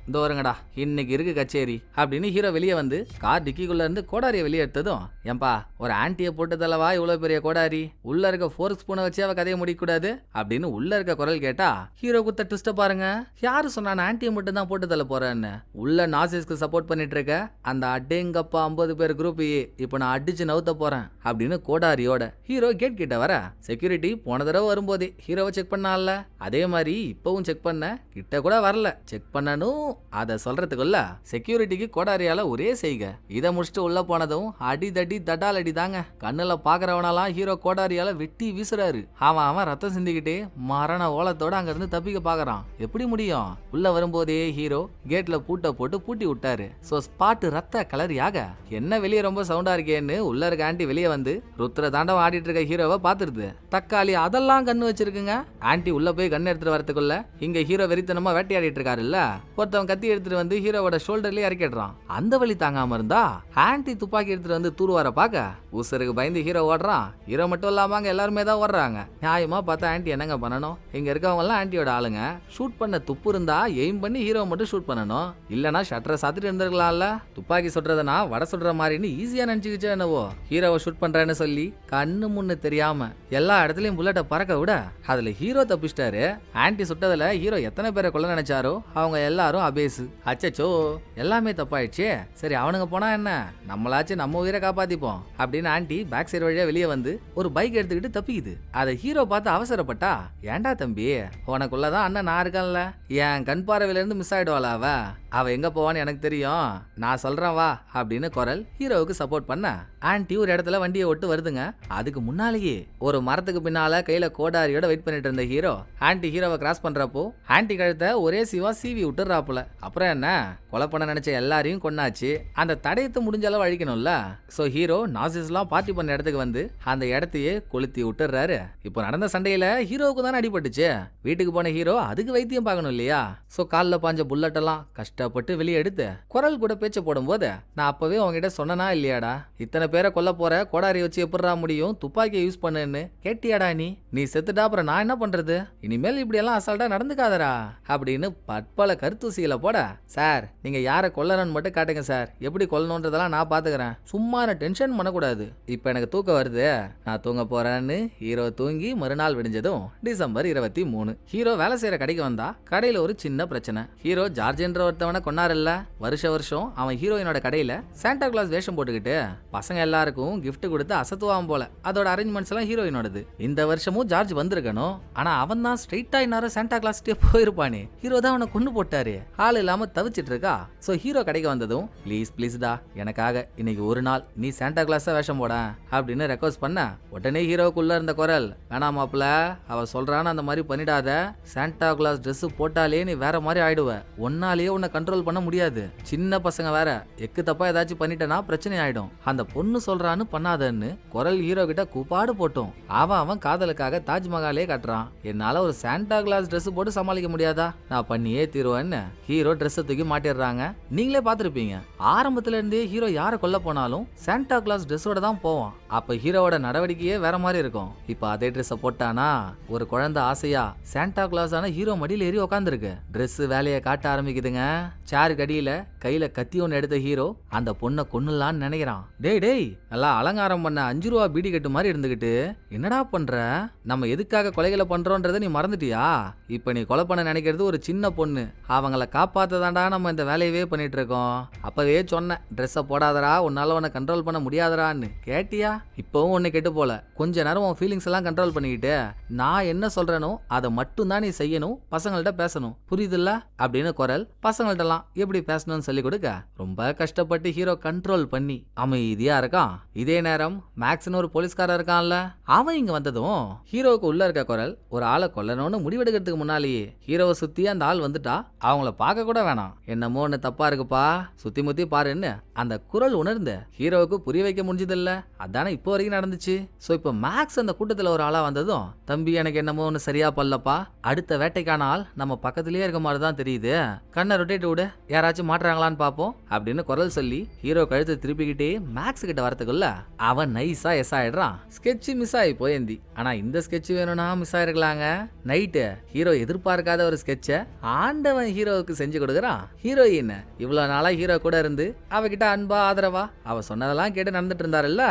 இந்த வருங்கடா இன்னைக்கு இருக்கு கச்சேரி அப்படின்னு ஹீரோ வெளியே வந்து கார் டிக்கிக்குள்ள இருந்து கோடாரியை வெளியே எடுத்ததும், ஏன்பா ஒரு ஆன்டியை போட்டு தலவா இவ்வளவு பெரிய கோடாரி, உள்ள இருக்க ஃபோர்க் ஸ்பூனை வச்சு அவ கதையை முடிக்க கூடாது அப்படின்னு உள்ள இருக்க குரல் கேட்டா ஹீரோ குத்த ட்விஸ்ட பாருங்க. யாரு சொன்னா ஆன்டியை மட்டும் தான் போட்டு தள்ள போறேன்னு? உள்ள நாசிஸ்க்கு சப்போர்ட் பண்ணிட்டு இருக்க அந்த அடேங்கப்பா 50 பேர் குரூப் இப்ப நான் அடிச்சு நவுத்த போறேன் அப்படின்னு கோடாரியோட ஹீரோ கேட் கிட்ட வர செக்யூரிட்டி போன தடவை வரும்போதே ஹீரோவை செக் பண்ணால, அதே மாதிரி இப்பவும் செக் பண்ண, கிட்ட கூட வரல, செக் பண்ணணும். அத சொல்றதுக்குள்ள செக்யூரிட்டிக்கு கோடாரியால ஒரே செய்க. இதை முடிச்சுட்டு உள்ள போனதும் அடி தடி தடால் அடி தாங்க. கண்ணுல பாக்குறவனெல்லாம் ஹீரோ கோடாரியால வெட்டி வீசுறாரு. அவன் ரத்தம் சிந்திக்கிட்டே மரண ஓலத்தோட அங்க இருந்து தப்பிக்க பாக்குறான். எப்படி முடியும்? உள்ள வரும்போதே ஹீரோ கேட்ல பூட்டை போட்டு பூட்டி விட்டாரு. சோ ஸ்பாட் ரத்த கலரியாக என்ன வெளியே ரொம்ப சவுண்டா இருக்கேன்னு உள்ள இருக்க ஆண்டி வெளியே வந்து ருத்ர தாண்டவம் ஆடிட்டு இருக்க ஹீரோவை பாத்துருது. தக்காளி அதெல்லாம் கண்ணு வச்சிருக்குங்க. ஆண்டி உள்ள போய் கண்ணு எடுத்துட்டு வரதுக்குள்ள இங்க ஹீரோ வெறித்தனமா வேட்டையாடிட்டு இருக்காரு இல்ல, ஒருத்தவன் கத்தி எடுத்துட்டு வந்து ஹீரோவோட ஷோல்டர்லயே இறக்கிடுறான். அந்த வழி தாங்காம இருந்தா ஆண்டி துப்பாக்கி எடுத்துட்டு வந்து தூர்வார பாக்க உசருக்கு பயந்து ஹீரோ ஓடுறான். ஹீரோ மட்டும் இல்லாம அங்க எல்லாருமே தான் ஓடுறாங்க. நியாயமா பார்த்தா ஆண்டி என்னங்க பண்ணணும்? இங்க இருக்கவங்க எல்லாம் ஆண்டியோட ஆளுங்க. ஷூட் பண்ண துப்பு இருந்தா எய்ம் பண்ணி ஹீரோ மட்டும் ஷூட் பண்ணணும். இல்லனா ஷட்டரை சாத்திட்டு இருந்திருக்கலாம்ல. துப்பாக்கி சுடுறதுனா வடை சுடுற மாதிரின்னு ஈஸியா நினைச்சுக்கிச்சோ என்னவோ. ஹீரோவை ஷூட் பண்றேன்னு சொல்லி கண்ணு முன்னு தெரியாம எல்லா இடத்துலயும் புல்லட்டை பறக்க விட அதுல ஹீரோ தப்பிச்சிட்டாரு. ஆன்டி சுட்டதுல ஹீரோ எத்தனை பேரை கொல்ல நினைச்சாரோ அவங்க எல்லாரும் அபேசு. அச்சச்சோ எல்லாமே தப்பாயிடுச்சே, சரி அவனுங்க போனா என்ன, நம்மளாச்சும் நம்ம உயிரை காப்பாத்திப்போம் அப்படின்னு ஆன்டி பேக் சைடு வழியா வெளியே வந்து ஒரு பைக் எடுத்துக்கிட்டு தப்பிக்குது. அதை ஹீரோ பார்த்து அவசரப்பட்டா, ஏண்டா தம்பி உனக்குள்ளதான் அண்ணன் நான் இருக்கேன்ல, என் கண் பார்வையில இருந்து மிஸ் ஆயிடுவாளா அவ எங்க போவான்னு எனக்கு தெரியும், நான் சொல்றேன் வா அப்படின்னு குரல் ஹீரோவுக்கு சப்போர்ட் பண்ண ஆன்டி ஒரு இடத்துல வண்டியை ஓட்டு வருதுங்க. அதுக்கு முன்னாலேயே ஒரு மரத்துக்கு பின்னால கையில கோடாரியோட வெயிட் பண்ணிட்டு இருந்த ஹீரோ ஆன்டி ஹீரோவை கிராஸ் பண்றப்போ ஆன்டி கழுத்தை ஒரே சிவா சீவி விட்டுறாப்புல. அப்புறம் என்ன, கொலை பண்ண நினைச்ச எல்லாரையும் கொன்னாச்சு, அந்த தடயத்தை முடிஞ்ச அளவு அழிக்கணும்ல. சோ ஹீரோ நாசிஸ்லாம் பார்ட்டி பண்ண இடத்துக்கு வந்து அந்த இடத்தையே கொளுத்தி விட்டுறாரு. இப்போ நடந்த சண்டையில ஹீரோவுக்கு தானே அடிபட்டுச்சு. வீட்டுக்கு போன ஹீரோ அதுக்கு வைத்தியம் பார்க்கணும் இல்லையா? சோ காலில் பாஞ்ச புல்லட் எல்லாம் கஷ்டப்பட்டு வெளியே எடுத்து குரல் கூட பேச்ச போடும்போது, நான் அப்பவே அவங்ககிட்ட சொன்னனா இல்லையாடா, இத்தனை பேரை கொல்ல போற, கோடாரி வச்சு எப்படிடா முடியும், துப்பாக்கியை யூஸ் பண்ணுன்னு கேட்டியாடா நீ செத்துட்டா அப்புறம் நான் என்ன பண்றது, இனிமேல் இப்படி எல்லாம் அசால்ட்டா நடந்துக்காதரா அப்படின்னு பற்பல கருத்தூசியில போட, சார் நீங்க யாரை கொல்லணும்னு மட்டும் காட்டுங்க சார், எப்படி கொல்லணுன்றதெல்லாம் நான் பாத்துக்கிறேன், சும்மா டென்ஷன் பண்ணக்கூடாது, இப்ப எனக்கு தூக்கம் வருது நான் தூங்க போறேன்னு ஹீரோ தூங்கி மறுநாள் விடிஞ்சதும் டிசம்பர் 23 ஹீரோ வேலை செய்யற கடைக்கு வந்தா கடையில ஒரு சின்ன பிரச்சனை. ஹீரோ ஜார்ஜ்ன்ற ஒருத்தவனை கொன்னாருல்ல, வருஷம் அவன் ஹீரோயினோட கடையில சாண்டா கிளாஸ் வேஷம் போட்டுக்கிட்டு பசங்க எல்லாருக்கும் கிஃப்ட் கொடுத்து அசத்துவான் போல. அதோட அரேஞ்ச்மெண்ட்ஸ் எல்லாம் ஹீரோயினோடது. இந்த வருஷமும் ஜார்ஜ் வந்திருக்கணும், ஆனா அவன் தான் ஸ்ட்ரைட்டா இன்னார சாண்டா கிளாஸ்டே போயிருப்பானே. ஹீரோ தான் அவனை கொண்டு போட்டாரு. ஆள் இல்லாம தவிச்சிட்டு இருக்கா. சோ ஹீரோ கடைக்கு வந்ததும், ப்ளீஸ்டா எனக்காக இன்னைக்கு ஒரு நாள் நீ சாண்டா கிளாஸா வேஷம் போட அப்படின்னு ரெக்வஸ்ட் பண்ண, உடனே ஹீரோக்குள்ள இருந்த குரல், வேணாமாப்ல அவ சொல்றான்னு அந்த மாதிரி பண்ணிடாத, சாண்டா கிளாஸ் ட்ரெஸ் போட்டாலே நீ வேற மாதிரி ஆயிடுவ, ஒன்னாலேயே உன்னை கண்ட்ரோல் பண்ண முடியாது, சின்ன பசங்க வேற, எக்கு தப்பா ஏதாச்சும் பண்ணிட்டனா பிரச்சனை ஆயிடும், அந்த பொண்ணு சொல்றான்னு பண்ணாதன்னு குரல் ஹீரோ கிட்ட கூப்பாடு போட்டோம். அவன் காதலுக்காக தாஜ்மஹாலே கட்டுறான், என்னால ஒரு சாண்டா கிளாஸ் ட்ரெஸ் போட்டு சமாளிக்க முடியாதா, நான் பண்ணியே தீருவேன்னு ஹீரோ ட்ரெஸ் தூக்கி மாட்டிடுறாங்க. நீங்களே பாத்துருப்பீங்க, ஆரம்பத்துல இருந்தே ஹீரோ யாரை கொல்ல போனாலும் சாண்டா கிளாஸ் ட்ரெஸ்ஸோட தான் போவான். அப்ப ஹீரோவோட நடவடிக்கையே வேற மாதிரி இருக்கும். இப்ப அதே ட்ரெஸ் போட்டானா ஒரு குழந்தை ஆசையா சாண்டா கிளாஸ் ஆன ஹீரோ மடியில ஏறி உட்காந்துருக்கு. ட்ரெஸ் வேலையை காட்ட ஆரம்பிக்குதுங்க. சேர் கடியில கையில கத்தி ஒன்னு எடுத்த ஹீரோ அந்த பொண்ணை கொன்னுலான்னு நினைக்கிறான். டேய் நல்லா அலங்காரம் பண்ண 5 ரூபா பீடி கட்டு மாதிரி இருந்துகிட்டு என்னடா பண்ற, நம்ம எதுக்காக கொலைகளை பண்றோன்றத நீ மறந்துட்டியா? இப்ப நீ கொலை பண்ண நினைக்கிறது ஒரு சின்ன பொண்ணு, அவங்கள காப்பாத்ததாண்டா நம்ம இந்த வேலையவே பண்ணிட்டு இருக்கோம். அப்பவே சொன்ன ட்ரெஸ்ஸை போடாதரா, உன்னால உன்னை கண்ட்ரோல் பண்ண முடியாதரான்னு, கேட்டியா? இப்பவும் உன்னை கெட்டு போல, கொஞ்ச நேரம் உன் ஃபீலிங்ஸ் எல்லாம் கண்ட்ரோல் பண்ணிக்கிட்டு நான் என்ன சொல்றேனோ அதை மட்டும் தான் நீ செய்யணும், பசங்கள்ட்ட பேசணும், புரியுதுல்ல அப்படின்னு குரல் பசங்கள்ட்டலாம் எப்படி பேசணும்னு சொல்லி கொடுக்க ரொம்ப கஷ்டப்பட்டு ஹீரோ கண்ட்ரோல் பண்ணி அமைதியா இருக்கான். இதே நேரம் மேக்ஸ்னு ஒரு போலீஸ்காரர் இருக்கான்ல, அவன் இங்க வந்ததும் ஹீரோவுக்கு உள்ள இருக்க குரல் ஒரு ஆளை கொல்லணும்னு முடிவெடுக்கிறதுக்கு முன்னாலேயே ஹீரோவை சுத்தி அந்த ஆள் வந்துட்டா அவங்கள பார்க்க கூட வேணாம், என்னமோ ஒண்ணு தப்பா இருக்குப்பா சுத்தி முத்தி பாருன்னு அந்த குரல் உணர்ந்து ஹீரோவுக்கு புரிய வைக்க முடிஞ்சது இல்ல. அதானே இப்போ வரைக்கும் நடந்துச்சு. சோ இப்போ மேக்ஸ் அந்த கூட்டத்துல ஒரு ஆளா வந்ததும், தம்பி எனக்கு என்னமோ ஒண்ணு சரியா பல்லப்பா, அடுத்த வேட்டைக்கான ஆள் நம்ம பக்கத்திலேயே இருக்க மாதிரி தான் தெரியுது, கண்ணை ரொட்டேட் விளையாட்டு விடு, யாராச்சும் மாட்டுறாங்களான்னு பாப்போம் அப்படின்னு குரல் சொல்லி ஹீரோ கழுத்தை திருப்பிக்கிட்டே மேக்ஸ் கிட்ட வரத்துக்குள்ள அவன் நைஸா எஸ் ஆயிடுறான். ஸ்கெட்ச் மிஸ் ஆகி போயந்தி. ஆனா இந்த ஸ்கெட்ச் வேணும்னா மிஸ் ஆயிருக்கலாங்க. நைட்டு ஹீரோ எதிர்பார்க்காத ஒரு ஸ்கெட்ச ஆண்டவன் ஹீரோவுக்கு செஞ்சு கொடுக்குறான். ஹீரோயின் இவ்வளவு நாளா ஹீரோ கூட இருந்து அவகிட்ட அன்பா ஆதரவா அவ சொன்னதெல்லாம் கேட்டு நடந்துட்டு இருந்தாருல்ல,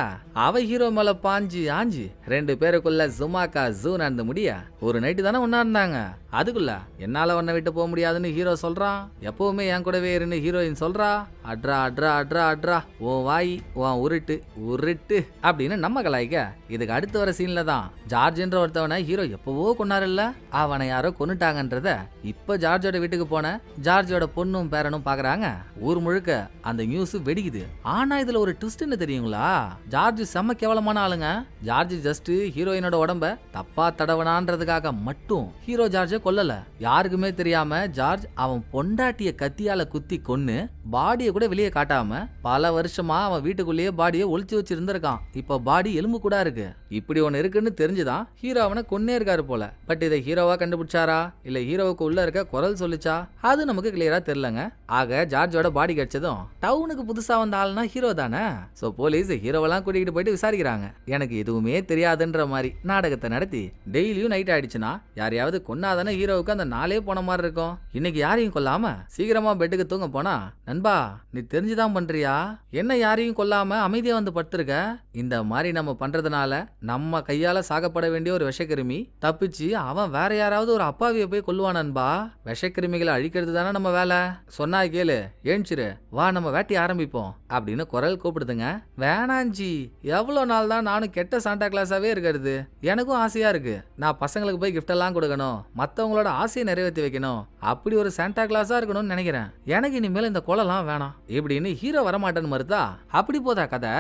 அவ ஹீரோ மேல பாஞ்சு ஆஞ்சு 2 பேருக்குள்ள ஜுமாக்கா ஜூ நடந்து முடிய ஒரு நைட்டு தானே ஒன்னா இருந்தாங்க. அதுக்குள்ள என்னால உன்னை விட்டு போக முடியாதுன்னு ஹீரோ சொல்றான். எப்பவுமே என் கூடவே இருன்னு ஹீரோயின் சொல்றா. அட்ரா அட்ரா அட்ரா அட்ரா ஓ வாய் உன் உருட்டு உருட்டு அப்படின்னு நம்ம கலாய்க்க. இதுக்கு அடுத்து வர சீன்ல தான் ஜார்ஜ்ன்ற ஒருத்தவனை ஹீரோ எப்பவோ கொண்டாருல்ல, அவனை யாரோ கொன்னுட்டாங்கன்றத இப்ப ஜார்ஜோட வீட்டுக்கு போன ஜார்ஜோட பொண்ணும் பேரனும் பாக்குறாங்க. ஊர் முழுக்க அந்த நியூஸ் வெடிக்குது. ஆனா இதுல ஒரு ட்விஸ்ட்னு தெரியுங்களா? ஜார்ஜ் செம்ம கேவலமான ஆளுங்க. ஜார்ஜ் ஜஸ்ட் ஹீரோயினோட உடம்ப தப்பா தடவனான்றதுக்காக மட்டும் ஹீரோ ஜார்ஜ கொல்லல. யாருக்குமே தெரியாம ஜார்ஜ் அவன் பொண்டாட்டிய கத்தியால குத்தி கொன்னு பாடிய கூட வெளியே காட்டாம பல வருஷமா அவன் வீட்டுக்குள்ளேயே பாடியை ஒளிச்சு வச்சு இருந்திருக்கான். இப்ப பாடி எலும்பு கூட இருக்கு. இப்படி ஒன்னு இருக்குன்னு தெரிஞ்சுதான் ஹீரோ அவனை கொன்னே இருக்காரு போல. பட் இதை ஹீரோவா கண்டுபிடிச்சாரா இல்ல ஹீரோவுக்கு உள்ள இருக்க குரல் சொல்லிச்சா அது நமக்கு கிளியரா தெரியலங்க. ஆக ஜார்ஜோட பாடி கிடைச்சதும் டவுனுக்கு புதுசா வந்த ஆள்னா ஹீரோ தானே. சோ போலீஸ் ஹீரோவெல்லாம் கூட்டிகிட்டு போயிட்டு விசாரிக்கிறாங்க. எனக்கு எதுவுமே தெரியாதுன்ற மாதிரி நாடகத்தை நடத்தி டெய்லியும் நைட் ஆயிடுச்சுன்னா யாரையாவது கொன்னாதானே ஹீரோவுக்கு அந்த நாளே போன மாதிரி இருக்கும். இன்னைக்கு யாரையும் கொல்லாம சீக்கிரமா பெட்டுக்கு தூங்க போனா, நண்பா நீ தெரிஞ்சுதான் பண்றியா, என்ன யாரையும் கொல்லாம அமைதியா வந்து படுத்திருக்க, இந்த மாதிரி நம்ம பண்றதுனால நம்ம கையால சாகப்பட வேண்டிய ஒரு விஷக்கிருமி தப்பிச்சு அவன் வேற யாராவது ஒரு அப்பாவிய போய் கொல்லுவான் நண்பா. விஷக்கிருமிகளை அழிக்கிறது தானே நம்ம வேலை. சொன்னா கேளு, ஏஞ்சிரு, வா நம்ம வேட்டி ஆரம்பிப்போம் அப்படின்னு குரல் கூப்பிடுதுங்க. வேணாஞ்சி, எவ்வளவு நாள் தான் நானும் கெட்ட சாண்டா கிளாஸாவே இருக்கிறது. எனக்கும் ஆசையா இருக்கு, நான் பசங்களுக்கு போய் கிஃப்ட் எல்லாம் கொடுக்கணும், மத்தவங்களோட ஆசையை நிறைவேற்றி வைக்கணும், அப்படி ஒரு சாண்டா கிளாஸா இருக்கணும்னு நினைக்கிறேன். எனக்கு இனிமேல் இந்த கொலைலாம் வேணாம் இப்படின்னு ஹீரோ வரமாட்டேன்னு மறுத்தா. அப்படி போதா கதை?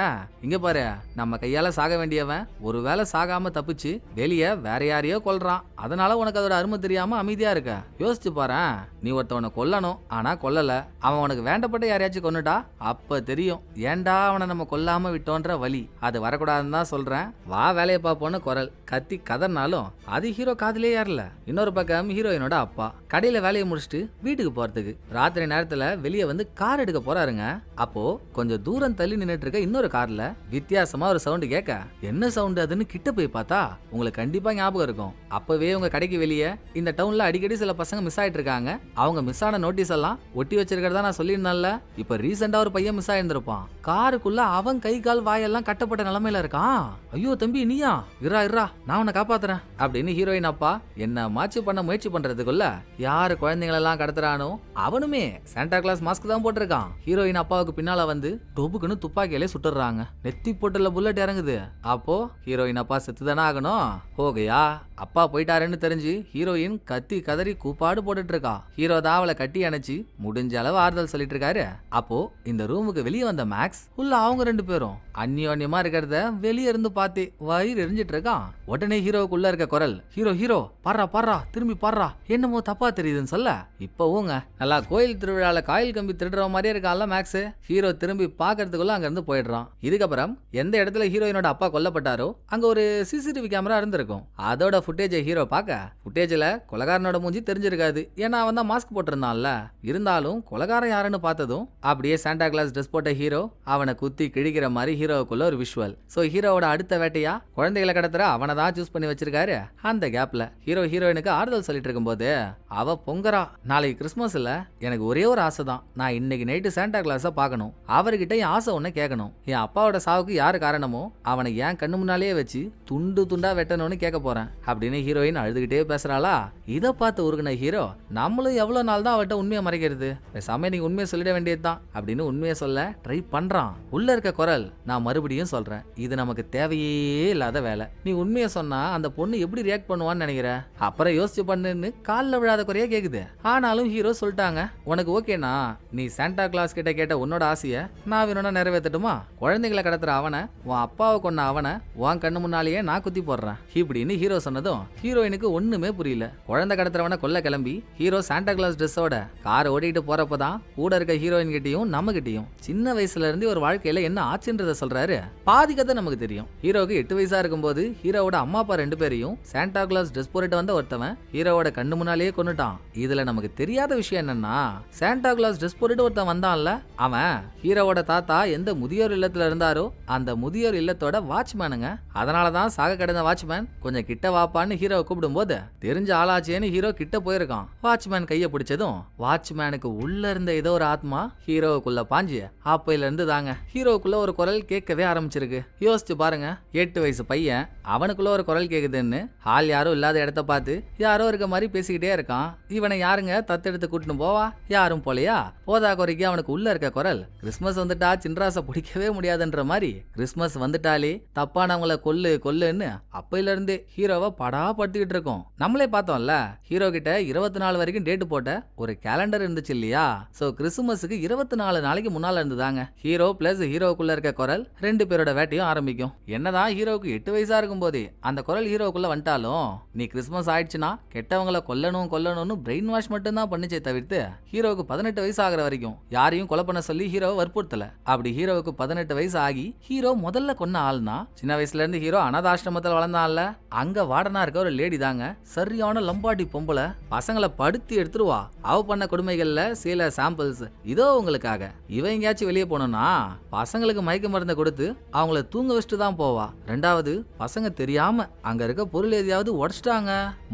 இங்க பாரு, நம்ம கையால சாக வேண்டியவன் ஒருவேளை சாகாம தப்பிச்சு வெளியே வேற யாரையோ கொல்றான். அதனால உனக்கு அதோட அருமை தெரியாம அமைதியா இருக்க. யோசிச்சு பாரு, நீ ஒருத்தவனை கொல்லணும் ஆனா கொல்லல, அவன் உனக்கு வேண்டப்பட்ட யாரையாச்சும் கொன்னுட்டா அப்ப தெரியும் ஏன்டா அவனை நம்ம கொல்லாம விட்டோன்ற வலி. அது வரக்கூடாதுன்னு தான் சொல்றேன். வா வேலையை பார்ப்போன்னு குரல் கத்தி கதர்னாலும் அது ஹீரோ காதிலே ஏறல. இன்னொரு பக்கம் ஹீரோயினோட அப்பா கடையில வேலையை முடிச்சுட்டு வீட்டுக்கு போறதுக்கு ராத்திரி நேரத்துல வெளியே வந்து கார் எடுக்க போறாருங்க. அப்போ கொஞ்சம் தூரம் தள்ளி நின்னுட்டு இருக்க இன்னொரு கார்ல வித்தியாசமா ஒரு சவுண்ட் கேட்க, என்ன சவுண்ட் அதுன்னு கிட்ட போய் பார்த்தா உங்களுக்கு கண்டிப்பா ஞாபகம் இருக்கும். அப்பவே உங்க கடைக்கு வெளியே இந்த டவுன்ல அடிக்கடி சில பசங்க மிஸ் ஆயிட்டு இருக்காங்க. அவங்க மிஸ் ஆன நோட்டீஸ் எல்லாம் ஒட்டி வச்சிருக்கிறதா நான் சொல்லியிருந்தேன்ல. இப்ப ரீசெண்டா ஒரு பையன் மிஸ் ஆயிருந்திருப்பான். காருக்குள்ள அவன் கை கால் வாயெல்லாம் கட்டப்பட்ட நிலைமையில இருக்கான். ஐயோ தம்பி நீயா, இரா இரா நான் உன்னை காப்பாத்துறேன் அப்படின்னு ஹீரோயின் அப்பா என்ன மாச்சு பண்ண முயற்சி பண்றதுக்குள்ள யாரு குழந்தைங்களெல்லாம் கடத்துறானோ அவனுமே சாண்டா கிளாஸ் மாஸ்க் தான் போட்டிருக்கான். ஹீரோயின் அப்பாவுக்கு பின்னால வந்து டொபுக்குன்னு துப்பாக்கியிலே சுட்டுறாங்க. நெத்தி போட்டுல புல்லட் இறங்குது. அப்போ ஹீரோயின் அப்பா செத்துதானே ஆகணும். போகையா அப்பா போயிட்டாருன்னு தெரிஞ்சு ஹீரோயின் கத்தி கதறி கூப்பாடு போட்டுட்டு இருக்கா. ஹீரோ தான் அவளை கட்டி அணைச்சு முடிஞ்ச அளவு ஆறுதல் சொல்லிட்டு இருக்காரு. அப்போ இந்த ரூமுக்கு வெளியே வந்த மேக்ஸ் உள்ள அவங்க 2 பேரும் அந்யோன்யமா இருக்கிறத வெளியே இருந்து பார்த்து வயிறு எரிஞ்சிட்டு இருக்கான். உடனே ஹீரோவுக்குள்ள இருக்க குரல், ஹீரோ ஹீரோ பாரா பாரா திரும்பி பாரா, என்னமோ தப்பா தெரியுதுன்னு சொல்ல. இப்பவுங்க நல்லா கோயில் திருவிழால காயில் கம்பி திருடுற மாதிரியே இருக்கான்ல மேக்ஸ். ஹீரோ திரும்பி பாக்குறதுக்குள்ள அங்க இருந்து போயிடுறான். இதுக்கப்புறம் எந்த இடத்துல ஹீரோயினோட அப்பா கொல்லப்பட்டாரோ அங்க ஒரு சிசிடிவி கேமரா இருந்திருக்கும். அதோட ஃபுட்டேஜை ஹீரோ பார்க்க ஃபுட்டேஜ்ல கொலகாரனோட மூஞ்சி தெரிஞ்சிருக்காது. ஏன்னா அவன் தான் மாஸ்க் போட்டிருந்தான்ல. இருந்தாலும் கொலகாரன் யாருன்னு பார்த்ததும் அப்படியே சாண்டா கிளாஸ் ட்ரெஸ் போட்ட ஹீரோ அவனை குத்தி கிழிக்கிற மாதிரி ஹீரோவுக்குள்ள ஒரு விஷுவல். சோ ஹீரோவோட அடுத்த வேட்டையா குழந்தைகளை கடத்துற அவனை தான் சூஸ் பண்ணி வச்சிருக்காரு. அந்த கேப்ல ஹீரோயினுக்கு ஆறுதல் சொல்லிட்டு இருக்கும்போது அவ பொங்கரா, நாளைக்கு கிறிஸ்மஸ் இல்ல, எனக்கு ஒரே ஒரு ஆசை தான், நான் இன்னைக்கு நைட்டு சாண்டா கிளாஸ பார்க்கணும், அவர்கிட்ட என் ஆசை ஒண்ணு கேட்கணும், என் அப்பாவோட சாவுக்கு யாரு காரணமோ அவனை ஏன் கண்ணு முன்னாலேயே வச்சு துண்டு துண்டா வெட்டணும்னு கேட்க போறேன் அப்படின்னு ஹீரோயின் அழுதுகிட்டே பேசுறாளா. இதை பார்த்து உருகுன ஹீரோ, நம்மளும் எவ்வளவு நாள் தான் அவட்ட உண்மையை மறைக்கிறது, பேசாம நீங்க உண்மையை சொல்லிட வேண்டியதுதான் அப்படின்னு உண்மையை சொல்ல ட்ரை பண்றான். உள்ள இருக்க குரல், நான் மறுபடியும் சொல்றேன், இது நமக்கு தேவையே இல்லாத வேலை, நீ உண்மையை சொன்னா அந்த பொண்ணு எப்படி ரியாக்ட் பண்ணுவான்னு நினைக்கிற, அப்புறம் யோசிச்சு பண்ணுன்னு காலில் விழாத குறையா கேக்குது. ஆனாலும் ஹீரோ சொல்லிட்டாங்க, உனக்கு ஓகேனா நீ சாண்டா கிளாஸ் கிட்ட கேட்ட உன்னோட ஆசைய நான் வேணும்னா நிறைவேற்றட்டுமா, குழந்தைகளை கடத்துற அவனை, உன் அப்பாவை கொன்ன அவனை உன் கண்ணு முன்னாலேயே நான் குத்தி போடுறேன் இப்படின்னு ஹீரோ சொன்னதும் ஆனதும் ஹீரோயினுக்கு ஒண்ணுமே புரியல. குழந்தை கடத்துறவன கொல்ல கிளம்பி ஹீரோ சாண்டா கிளாஸ் ட்ரெஸ்ஸோட கார் ஓடிட்டு போறப்பதான் கூட இருக்க ஹீரோயின் கிட்டையும் நம்ம கிட்டையும் சின்ன வயசுல இருந்து ஒரு வாழ்க்கையில என்ன ஆச்சுன்றத சொல்றாரு. பாதி கதை நமக்கு தெரியும். ஹீரோக்கு 8 வயசா இருக்கும்போது ஹீரோவோட அம்மா அப்பா 2 பேரையும் சாண்டா கிளாஸ் ட்ரெஸ் போட்டு வந்த ஒருத்தவன் ஹீரோவோட கண்ணு முன்னாலேயே கொன்னுட்டான். இதுல நமக்கு தெரியாத விஷயம் என்னன்னா, சாண்டா கிளாஸ் ட்ரெஸ் போட்டு ஒருத்தன் வந்தான்ல, அவன் ஹீரோவோட தாத்தா எந்த முதியோர் இல்லத்துல இருந்தாரோ அந்த முதியோர் இல்லத்தோட வாட்ச்மேனுங்க. அதனாலதான் சாக கிடந்த வாட்ச்மேன் கொஞ்சம் கிட்ட வாப்பான்னு ஹீரோவை கூப்பிடும் போது தெரிஞ்ச ஆளாச்சேன்னு ஹீரோ கிட்ட போயிருக்கான். வாட்ச்மேன் கைய பிடிச்சதும் வாட்ச்மேனுக்கு உள்ள இருந்த ஏதோ ஒரு ஆத்மா ஹீரோவுக்குள்ள பாஞ்சு அப்பையில இருந்து தாங்க ஹீரோவுக்குள்ள ஒரு குரல் கேட்கவே ஆரம்பிச்சிருக்கு. யோசிச்சு பாருங்க, 8 வயசு பையன் அவனுக்குள்ள ஒரு குரல் கேக்குதுன்னு ஆள் யாரும் இல்லாத இடத்த பார்த்து யாரோ இருக்க மாதிரி பேசிக்கிட்டே இருக்கான். இவனை யாருங்க தத்தெடுத்து கூட்டின்னு போவா? யாரும் போலையா? போதா குறைக்கு அவனுக்கு உள்ள இருக்க குரல் கிறிஸ்மஸ் வந்துட்டா சின்ராச பிடிக்கவே முடியாதுன்ற மாதிரி கிறிஸ்மஸ் வந்துட்டாலே தப்பானவங்களை கொல்லு கொல்லுன்னு அப்பையில இருந்து ஹீரோவை படா படுத்திக்கிட்டு இருக்கோம். நம்மளே பார்த்தோம்ல, ஹீரோ கிட்ட 24 வரைக்கும் டேட் போட்ட ஒரு கேலண்டர் இருந்துச்சு இல்லையா? சோ கிறிஸ்துமஸுக்கு 24 நாளைக்கு முன்னால இருந்துதாங்க ஹீரோ பிளஸ் ஹீரோக்குள்ள இருக்க குரல் 2 பேரோட வேட்டையும் ஆரம்பிக்கும். என்னதான் ஹீரோவுக்கு 8 வயசா இருக்கும் போதே அந்த குரல் ஹீரோக்குள்ள வந்துட்டாலும் நீ கிறிஸ்துமஸ் ஆயிடுச்சுன்னா கெட்டவங்களை கொல்லணும்னு பிரெயின் வாஷ் மட்டும் தான் பண்ணிச்சே தவிர்த்து ஹீரோவுக்கு 18 வயசு ஆகிற வரைக்கும் யாரையும் கொலை பண்ண சொல்லி ஹீரோவை வற்புறுத்தல. அப்படி ஹீரோவுக்கு 18 வயசு ஆகி ஹீரோ முதல்ல கொன்ன ஆள்னா சின்ன வயசுல இருந்து ஹீரோ அனாதாசிரமத்தில் வளர்ந்தான்ல, அங்க வார்டனா இருக்க ஒரு லேடி தாங்க சரியான லம்பாடி பொம்பளை. பசங்களை படுத்தி எடுத்துருவா. அவ பண்ண கொடுமைகள்ல சில சாம்பிள்ஸ் இதோ உங்களுக்காக. இவ எங்கேயாச்சும் வெளியே போனோம்னா பசங்களுக்கு மயக்க மருந்தை கொடுத்து அவங்கள தூங்க வச்சுட்டு தான் போவா. 2வது, பசங்க தெரியாம அங்க இருக்க பொருள் எதையாவது உடச்சிட்டாங்க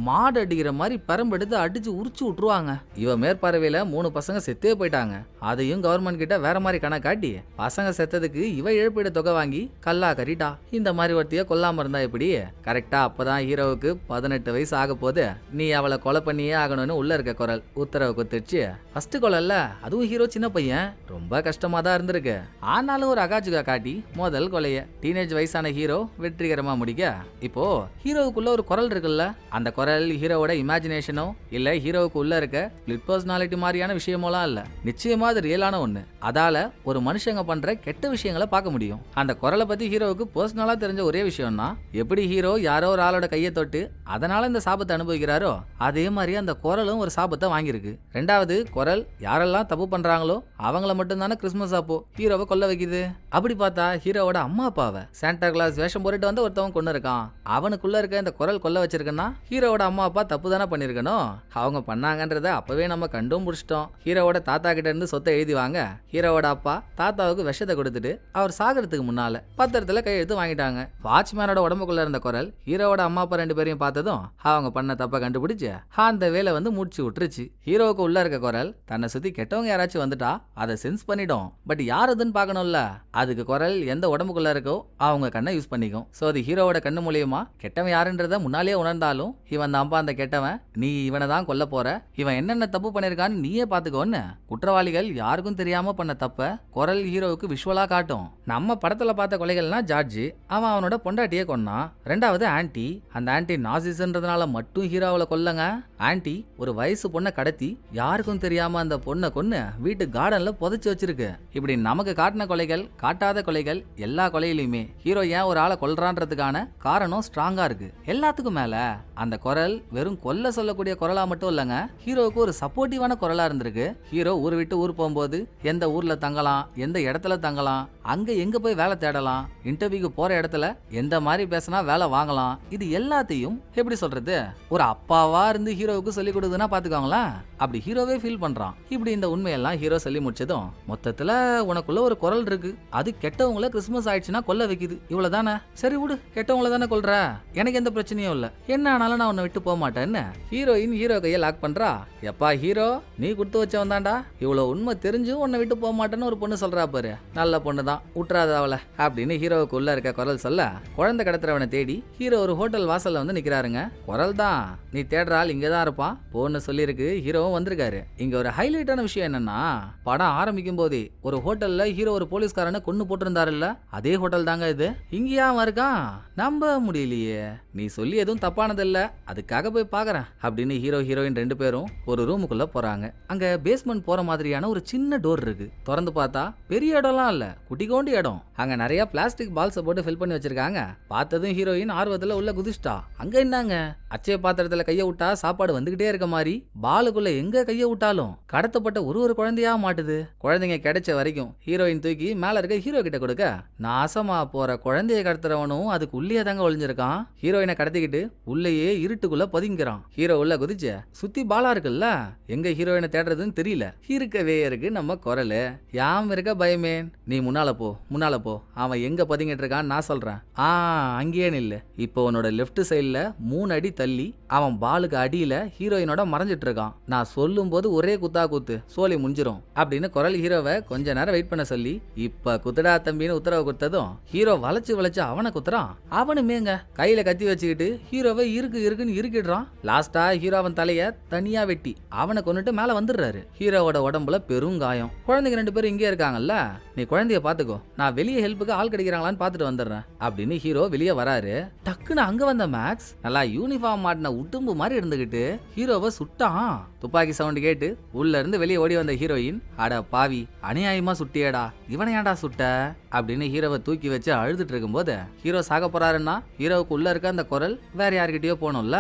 மாடு அடிக்கிற மாதிரி பரம்பெடுத்து அடிச்சு உரிச்சு விட்டுருவாங்க. இவ மேற்பார்வையில 3 பசங்க செத்தே போயிட்டாங்க. அதையும் கவர்மெண்ட் கிட்ட வேற மாதிரி கணக்காட்டி பசங்க செத்ததுக்கு இவ இழப்பீடு தொகை வாங்கி கல்லா கறிட்டா. இந்த மாதிரி ஒருத்திய கொல்லாம இருந்தா எப்படி? கரெக்டா அப்பதான் ஹீரோவுக்கு 18 வயசு ஆக போது நீ அவளை கொலை பண்ணியே ஆகணும்னு உள்ள இருக்க குரல் உத்தரவு குத்துச்சு. ஃபர்ஸ்ட் கொலைல அதுவும் ஹீரோ சின்ன பையன், ரொம்ப கஷ்டமா தான் இருந்திருக்கு. ஆனாலும் ஒரு அகாச்சுகா காட்டி முதல் கொலைய டீனேஜ் வயசான ஹீரோ வெற்றிகரமா முடிக்க, இப்போ ஹீரோவுக்குள்ள ஒரு குரல் இருக்குல்ல, அந்த குரல் ஹீரோவோட இமேஜினேஷனோ இல்ல ஹீரோவுக்கு உள்ள இருக்க ஸ்பிளிட் பர்சனாலிட்டி மாதிரியான விஷயமோலாம் இல்ல. நிச்சயமா அது ரியலான ஒண்ணு. அதால ஒரு மனுஷங்க பண்ற கெட்ட விஷயங்களை பார்க்க முடியும். அந்த குரலை பத்தி ஹீரோவுக்கு பர்சனலா தெரிஞ்ச ஒரே விஷயம்னா, எப்படி ஹீரோ யாரோ ஒரு ஆளோட கையை தொட்டு அதனால இந்த சாபத்தை அனுபவிக்கிறாரோ அதே மாதிரி அந்த குரலும் ஒரு சாபத்தை வாங்கியிருக்கு. 2வது, குரல் யாரெல்லாம் தப்பு பண்றாங்களோ அவங்கள மட்டும் தானே கிறிஸ்துமஸ் அப்போ ஹீரோவை கொல்ல வைக்குது. அப்படி பார்த்தா ஹீரோவோட அம்மா அப்பாவை சாண்டா கிளாஸ் வேஷம் போட்டு வந்து ஒருத்தவன் கொண்டு இருக்கான். அவனுக்குள்ள இருக்க இந்த குரல் கொல்ல வச்சிருக்குன்னா ஹீரோவோட அம்மா அப்பா தப்பு தானே பண்ணிருக்கணும். அவங்க பண்ணாங்கன்றத அப்பவே நம்ம கண்டும் பிடிச்சிட்டோம். ஹீரோவோட தாத்தா கிட்ட இருந்து சொத்தை எழுதி வாங்க ஹீரோவோட அப்பா தாத்தாவுக்கு விஷத்தை கொடுத்துட்டு அவர் சாகிறதுக்கு முன்னால பத்திரத்துல கையெழுத்து வாங்கிட்டாங்க. வாட்ச்மேனோட உடம்புக்குள்ள இருந்த குரல் ஹீரோவோட அம்மா அப்பா 2 பேரையும் பார்த்ததும் அவங்க பண்ண தப்ப கண்டுபிடிச்சு அந்த வேலை வந்து முடிச்சு விட்டுருச்சு. ஹீரோவுக்கு உள்ள இருக்க குரல் தன்னை சுத்தி கெட்டவங்க யாராச்சும் வந்துட்டா அதை சென்ஸ் பண்ணிடும். பட் யார் அதுன்னு பார்க்கணும்ல, அதுக்கு குரல் எந்த உடம்புக்குள்ள இருக்கோ அவங்க கண்ணை யூஸ் பண்ணிக்கும். சோ அது ஹீரோவோட கண்ணு மூலியமா கெட்டவன் யாருன்றத முன்னாலே உணர்ந்தாலும் இவன் தான்ப்பா அந்த கெட்டவன், நீ இவனை தான் கொல்ல போற, இவன் என்னென்ன தப்பு பண்ணிருக்கான்னு நீயே பாத்துக்கோன்னு குற்றவாளிகள் யாருக்கும் தெரியாம பண்ண தப்ப குரல் ஹீரோவுக்கு விஷுவலா காட்டும். நம்ம படத்துல பார்த்த கொலைகள்னா ஜார்ஜ் அவன் அவனோட பொண்டாட்டியே கொன்னான். 2வது ஆன்டி, அந்த ஆன்டி நாசிஸ்ன்றதுனால மட்டும் ஹீரோவை கொல்லங்க. ஆன்டி ஒரு வயசு பொண்ணை கடத்தி யாருக்கும் தெரியாம அந்த பொண்ணை கொன்னு வீட்டு கார்டன்ல புதைச்சு வச்சிருக்கு. இப்படி நமக்கு காட்டின கொலைகள் காட்டாத கொலைகள் எல்லா கொலையிலுமே ஹீரோ ஏன் ஒரு ஆளை கொல்றான்றதுக்கான காரணம் ஸ்ட்ராங்கா இருக்கு. எல்லாத்துக்கும் மேல அந்த குரல் வெறும் கொல்ல சொல்லக்கூடிய குரலா மட்டும் இல்லங்க, ஹீரோவுக்கு ஒரு சப்போர்ட்டிவான குரலா இருந்திருக்கு. ஹீரோ ஊர் விட்டு ஊர் போகும்போது எந்த ஊர்ல தங்கலாம், எந்த இடத்துல தங்கலாம், அங்க எங்க போய் வேலை தேடலாம், இன்டர்வியூக்கு போற இடத்துல எந்த மாதிரி பேசினா வேலை வாங்கலாம், இது எல்லாத்தையும் எப்படி சொல்றது ஒரு அப்பாவா இருந்து ஹீரோவுக்கு சொல்லி கொடுக்குதுன்னா பாத்துக்கோங்களா. அப்படி ஹீரோவே ஃபீல் பண்றான். இப்படி இந்த உண்மையெல்லாம் ஹீரோ சொல்லி முடிச்சதும் மொத்தத்துல உனக்குள்ள ஒரு குரல் இருக்கு, அது கெட்டவங்கள கிறிஸ்துமஸ் ஆயிடுச்சுன்னா கொல்ல வைக்குது, இவ்வளவுதானே. சரி விடு, கெட்டவங்கள தானே கொல்ற, எனக்கு எந்த பிரச்சனையும் இல்ல, என்ன ஆனாலும் நான் உன்னை விட்டு போக மாட்டேன்னு ஹீரோயின் ஹீரோ கையை லாக் பண்றா. எப்பா ஹீரோ, நீ கொடுத்து வச்சவன் தான்டா, இவ்வளவு உண்மை தெரிஞ்சும் உன்னை விட்டு போக மாட்டேன்னு ஒரு பொண்ணு சொல்றா பாரு, நல்ல பொண்ணு தான், விட்டுறாத அவளை அப்படின்னு ஹீரோவுக்கு உள்ள இருக்க குரல் சொல்ல குழந்தை கடத்துறவனை தேடி ஹீரோ ஒரு ஹோட்டல் வாசல்ல வந்து நிக்கிறாருங்க. குரல் தான், நீ தேடுற ஆள் இங்கதான் இருப்பான் போன்னு சொல்லியிருக்கு. ஹீரோவும் வந்திருக்காரு. இங்க ஒரு ஹைலைட்டான விஷயம் என்னன்னா, படம் ஆரம்பிக்கும் போதே ஒரு ஹோட்டல்ல ஹீரோ ஒரு போலீஸ்காரனை கொன்னு போட்டிருந்தாருல்ல, அதே ஹோட்டல் தாங்க இது. இங்கேயா இருக்கான், நம்ப முடியலையே, நீ சொல்லி எதுவும் தப்பானது இல்ல, அதுக்காக போய் பாக்குறேன் அப்படின்னு ஹீரோயின் 2 பேரும் ஒரு ரூமுக்குள்ள போறாங்க. அங்க பேஸ்மெண்ட் போற மாதிரியான ஒரு சின்ன டோர் இருக்கு. திறந்து பார்த்தா பெரிய இடம்லாம் இல்ல, குட்டி குட்டிகோண்டி இடம். அங்க நிறைய பிளாஸ்டிக் பால்ஸை போட்டு ஃபில் பண்ணி வச்சிருக்காங்க. பார்த்ததும் ஹீரோயின் ஆர்வத்துல உள்ள குதிச்சிட்டா. அங்க என்னங்க அச்சய பாத்திரத்துல கைய விட்டா சாப்பாடு வந்துகிட்டே இருக்க மாதிரி பாலுக்குள்ள எங்க கைய விட்டாலும் கடத்தப்பட்ட ஒரு குழந்தையா மாட்டுது. குழந்தைங்க கிடைச்ச வரைக்கும் ஹீரோயின் தூக்கி மேல இருக்க ஹீரோ கிட்ட கொடுக்க நாசமா போற குழந்தைய கடத்துறவனும் அதுக்கு உள்ளே தாங்க ஒளிஞ்சிருக்கான். ஹீரோயினை கடத்திக்கிட்டு உள்ளேயே இருட்டுக்குள்ள பதுங்கிறான். ஹீரோ உள்ள குதிச்ச சுத்தி பாலா இருக்குல்ல, எங்க ஹீரோயினை தேடுறதுன்னு தெரியல. இருக்கவே இருக்கு நம்ம குரலு. யாம் இருக்க பயமே, நீ முன்னால போ, அவன் எங்க பதுங்கிட்டு இருக்கான்னு நான் சொல்றேன். அங்கேயே நில்லு. இப்போ உன்னோட லெஃப்ட் சைட்ல 3 அடி தள்ளி அவன் பாலுக்கு அடியில ஹீரோயினோட மறைஞ்சிட்டு இருக்கான். நான் சொல்லும் போது ஒரே குத்து சோலி முடிஞ்சிரும் அப்படின்னு குரல் ஹீரோவை கொஞ்ச நேரம் வெயிட் பண்ண சொல்லி இப்ப குத்துடா தம்பின்னு உத்தரவு கொடுத்ததும் ஹீரோ வளைச்சு அவனை குத்துறான். அவனுமேங்க கையில கத்தி வச்சுக்கிட்டு ஹீரோவை இருக்குன்னு இருக்கிடுறான். லாஸ்டா ஹீரோ அவன் தலைய தனியா வெட்டி அவனை கொண்டுட்டு மேல வந்துடுறாரு. ஹீரோவோட உடம்புல பெருங்காயம். குழந்தைங்க 2 பேரும் இங்கே இருக்காங்கல்ல, நீ குழந்தைய பாத்துக்கோ, நான் வெளியே ஹெல்ப்புக்கு ஆள் கிடைக்கிறாங்களான்னு பாத்துட்டு வந்துடுறேன் அப்படின்னு ஹீரோ வெளியே வராரு. டக்குன்னு அங்க வந்த மேக்ஸ் நல்லா யூனிஃபார்ம் மாட்டின உடும்பு மாதிரி இருந்துகிட்டு ஹீரோவை சுட்டான். துப்பாக்கி சவுண்ட் கேட்டு உள்ள இருந்து வெளியே ஓடி வந்த ஹீரோயின், அட பாவி அநியாயமா சுட்டியடா, இவனை ஏன்டா சுட்ட அப்படின்னு ஹீரோவை தூக்கி வச்சு அழுதுட்டு இருக்கும்போது ஹீரோ சாக போறாருன்னா ஹீரோவுக்கு உள்ள இருக்க அந்த குரல் வேற யாருக்கிட்டயோ போகணும்ல.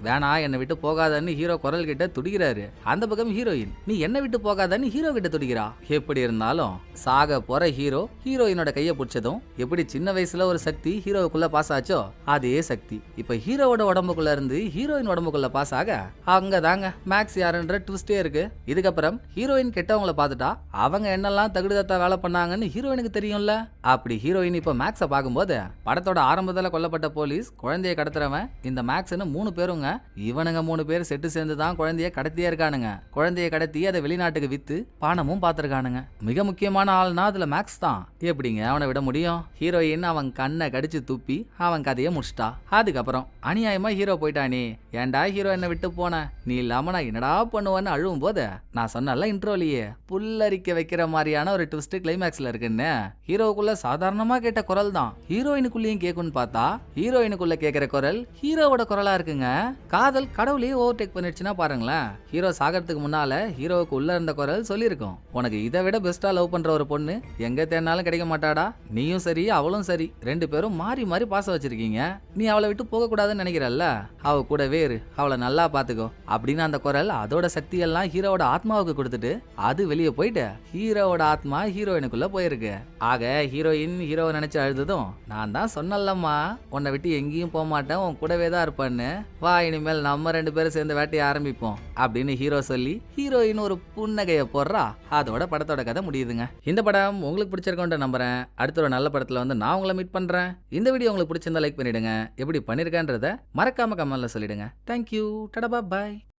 வேணா என்னை விட்டு போகாதன்னு ஹீரோ குரல் கிட்ட துடிக்கிறாரு. அந்த பக்கம் ஹீரோயின், நீ என்னை விட்டு போகாதன்னு ஹீரோ கிட்ட துடிக்கிறா. எப்படி இருந்தாலும் சாக போற ஹீரோயினோட கையை பிடிச்சதும் எப்படி சின்ன வயசுல ஒரு சக்தி ஹீரோவுக்குள்ள பாஸ் ஆச்சோ அதே சக்தி இப்ப ஹீரோவோட உடம்புக்குள்ள இருந்து ஹீரோயின் உடம்புக்குள்ள பாஸ் ஆக அங்கதாங்க மேக்ஸ் யாருன்ற ட்விஸ்டே இருக்கு. இதுக்கப்புறம் ஹீரோயின் கெட்டவங்கள பார்த்துட்டா அவங்க என்னெல்லாம் தகுடுதத்தா வேலை பண்ணாங்கன்னு ஹீரோயினுக்கு தெரியும்ல. அப்படி ஹீரோயின் இப்ப மேக்ஸ பார்க்கும்போது படத்தோட ஆரம்பத்துல கொல்லப்பட்ட போலீஸ் குழந்தைய கடத்துறவன் இந்த மேக்ஸ்னு 3 பேருங்க. இவனுங்க 3 பேர் செட்டு சேர்ந்து தான் குழந்தைய கடத்தியே இருக்கானுங்க. குழந்தைய கடத்தி அதை வெளிநாட்டுக்கு வித்து பணமும் பார்த்திருக்கானுங்க. மிக முக்கியமான ஆள்னா அதுல மேக்ஸ் தான். எப்படிங்க அவனை விட முடியும்? ஹீரோயின் அவன் கண்ணை கடிச்சு துப்பி அவன் கதையை முடிச்சிட்டா. அதுக்கப்புறம் அநியாயமா ஹீரோ போயிட்டானே, ஏன்டா ஹீரோ என்ன விட்டு போன, நீ இல்லாம நான் என்னடா பண்ணுவேன்னு அழுவும் போது நான் சொன்னல இன்ட்ரோலியே புல்லரிக்க வைக்கிற மாதிரியான ஒரு ட்விஸ்ட் கிளைமேக்ஸ்ல இருக்குன்னு. ஹீரோவுக்குள்ள சாதாரணமா கேட்ட குரல் தான் ஹீரோயினுக்குள்ளேயும் கேக்குன்னு பார்த்தா ஹீரோயினுக்குள்ள கேட்கிற குரல் ஹீரோவோட குரலா இருக்குங்க. காதல் கடவுளையே ஓவர்டேக் பண்ணிடுச்சுன்னா பாருங்களேன். ஹீரோ சாகிறதுக்கு முன்னால ஹீரோவுக்கு உள்ள இருந்த குரல் சொல்லியிருக்கும், உனக்கு இதை விட பெஸ்டா லவ் பண்ற ஒரு பொண்ணு எங்க தேடினாலும் கிடைக்க மாட்டாடா, நீயும் சரி அவளும் சரி, 2 பேரும் மாறி மாறி பாசம் வச்சிருக்கீங்க, நீ அவளை விட்டு போக கூடாதுன்னு நினைக்கிறல்ல, அவ கூடவே இரு, அவளை நல்லா பாத்துக்கோ அப்படின்னு அந்த குரல் அதோட சக்தி எல்லாம் ஹீரோவோட ஆத்மாவுக்கு கொடுத்துட்டு அது வெளியே போயிட்டு ஹீரோவோட ஆத்மா ஹீரோயினுக்குள்ள போயிருக்கு. ஆக ஹீரோயின் ஹீரோவை நினைச்சு அழுதுதும், நான் தான் சொன்னல்லம்மா உன்னை விட்டு எங்கேயும் போக மாட்டேன், உன் கூடவே தான் இருப்பேன்னு, வா இனிமேல் நம்ம 2 பேரும் சேர்ந்து வேட்டையை ஆரம்பிப்போம் அப்படின்னு ஹீரோ சொல்லி ஹீரோயின் ஒரு புன்னகையை போடுறா. அதோட படத்தோட கதை முடியுதுங்க. இந்த படம் உங்களுக்கு பிடிச்சிருக்கோன்னு நம்புறேன். அடுத்த ஒரு நல்ல படத்துல வந்து நான் உங்களை மீட் பண்றேன். இந்த வீடியோ உங்களுக்கு பிடிச்சிருந்தா லைக் பண்ணிடுங்க. எப்படி பண்ணிருக்கேன்றத மறக்காம கமெண்ட்ல சொல்லிடுங்க. தேங்க்யூ. டடா பாய்.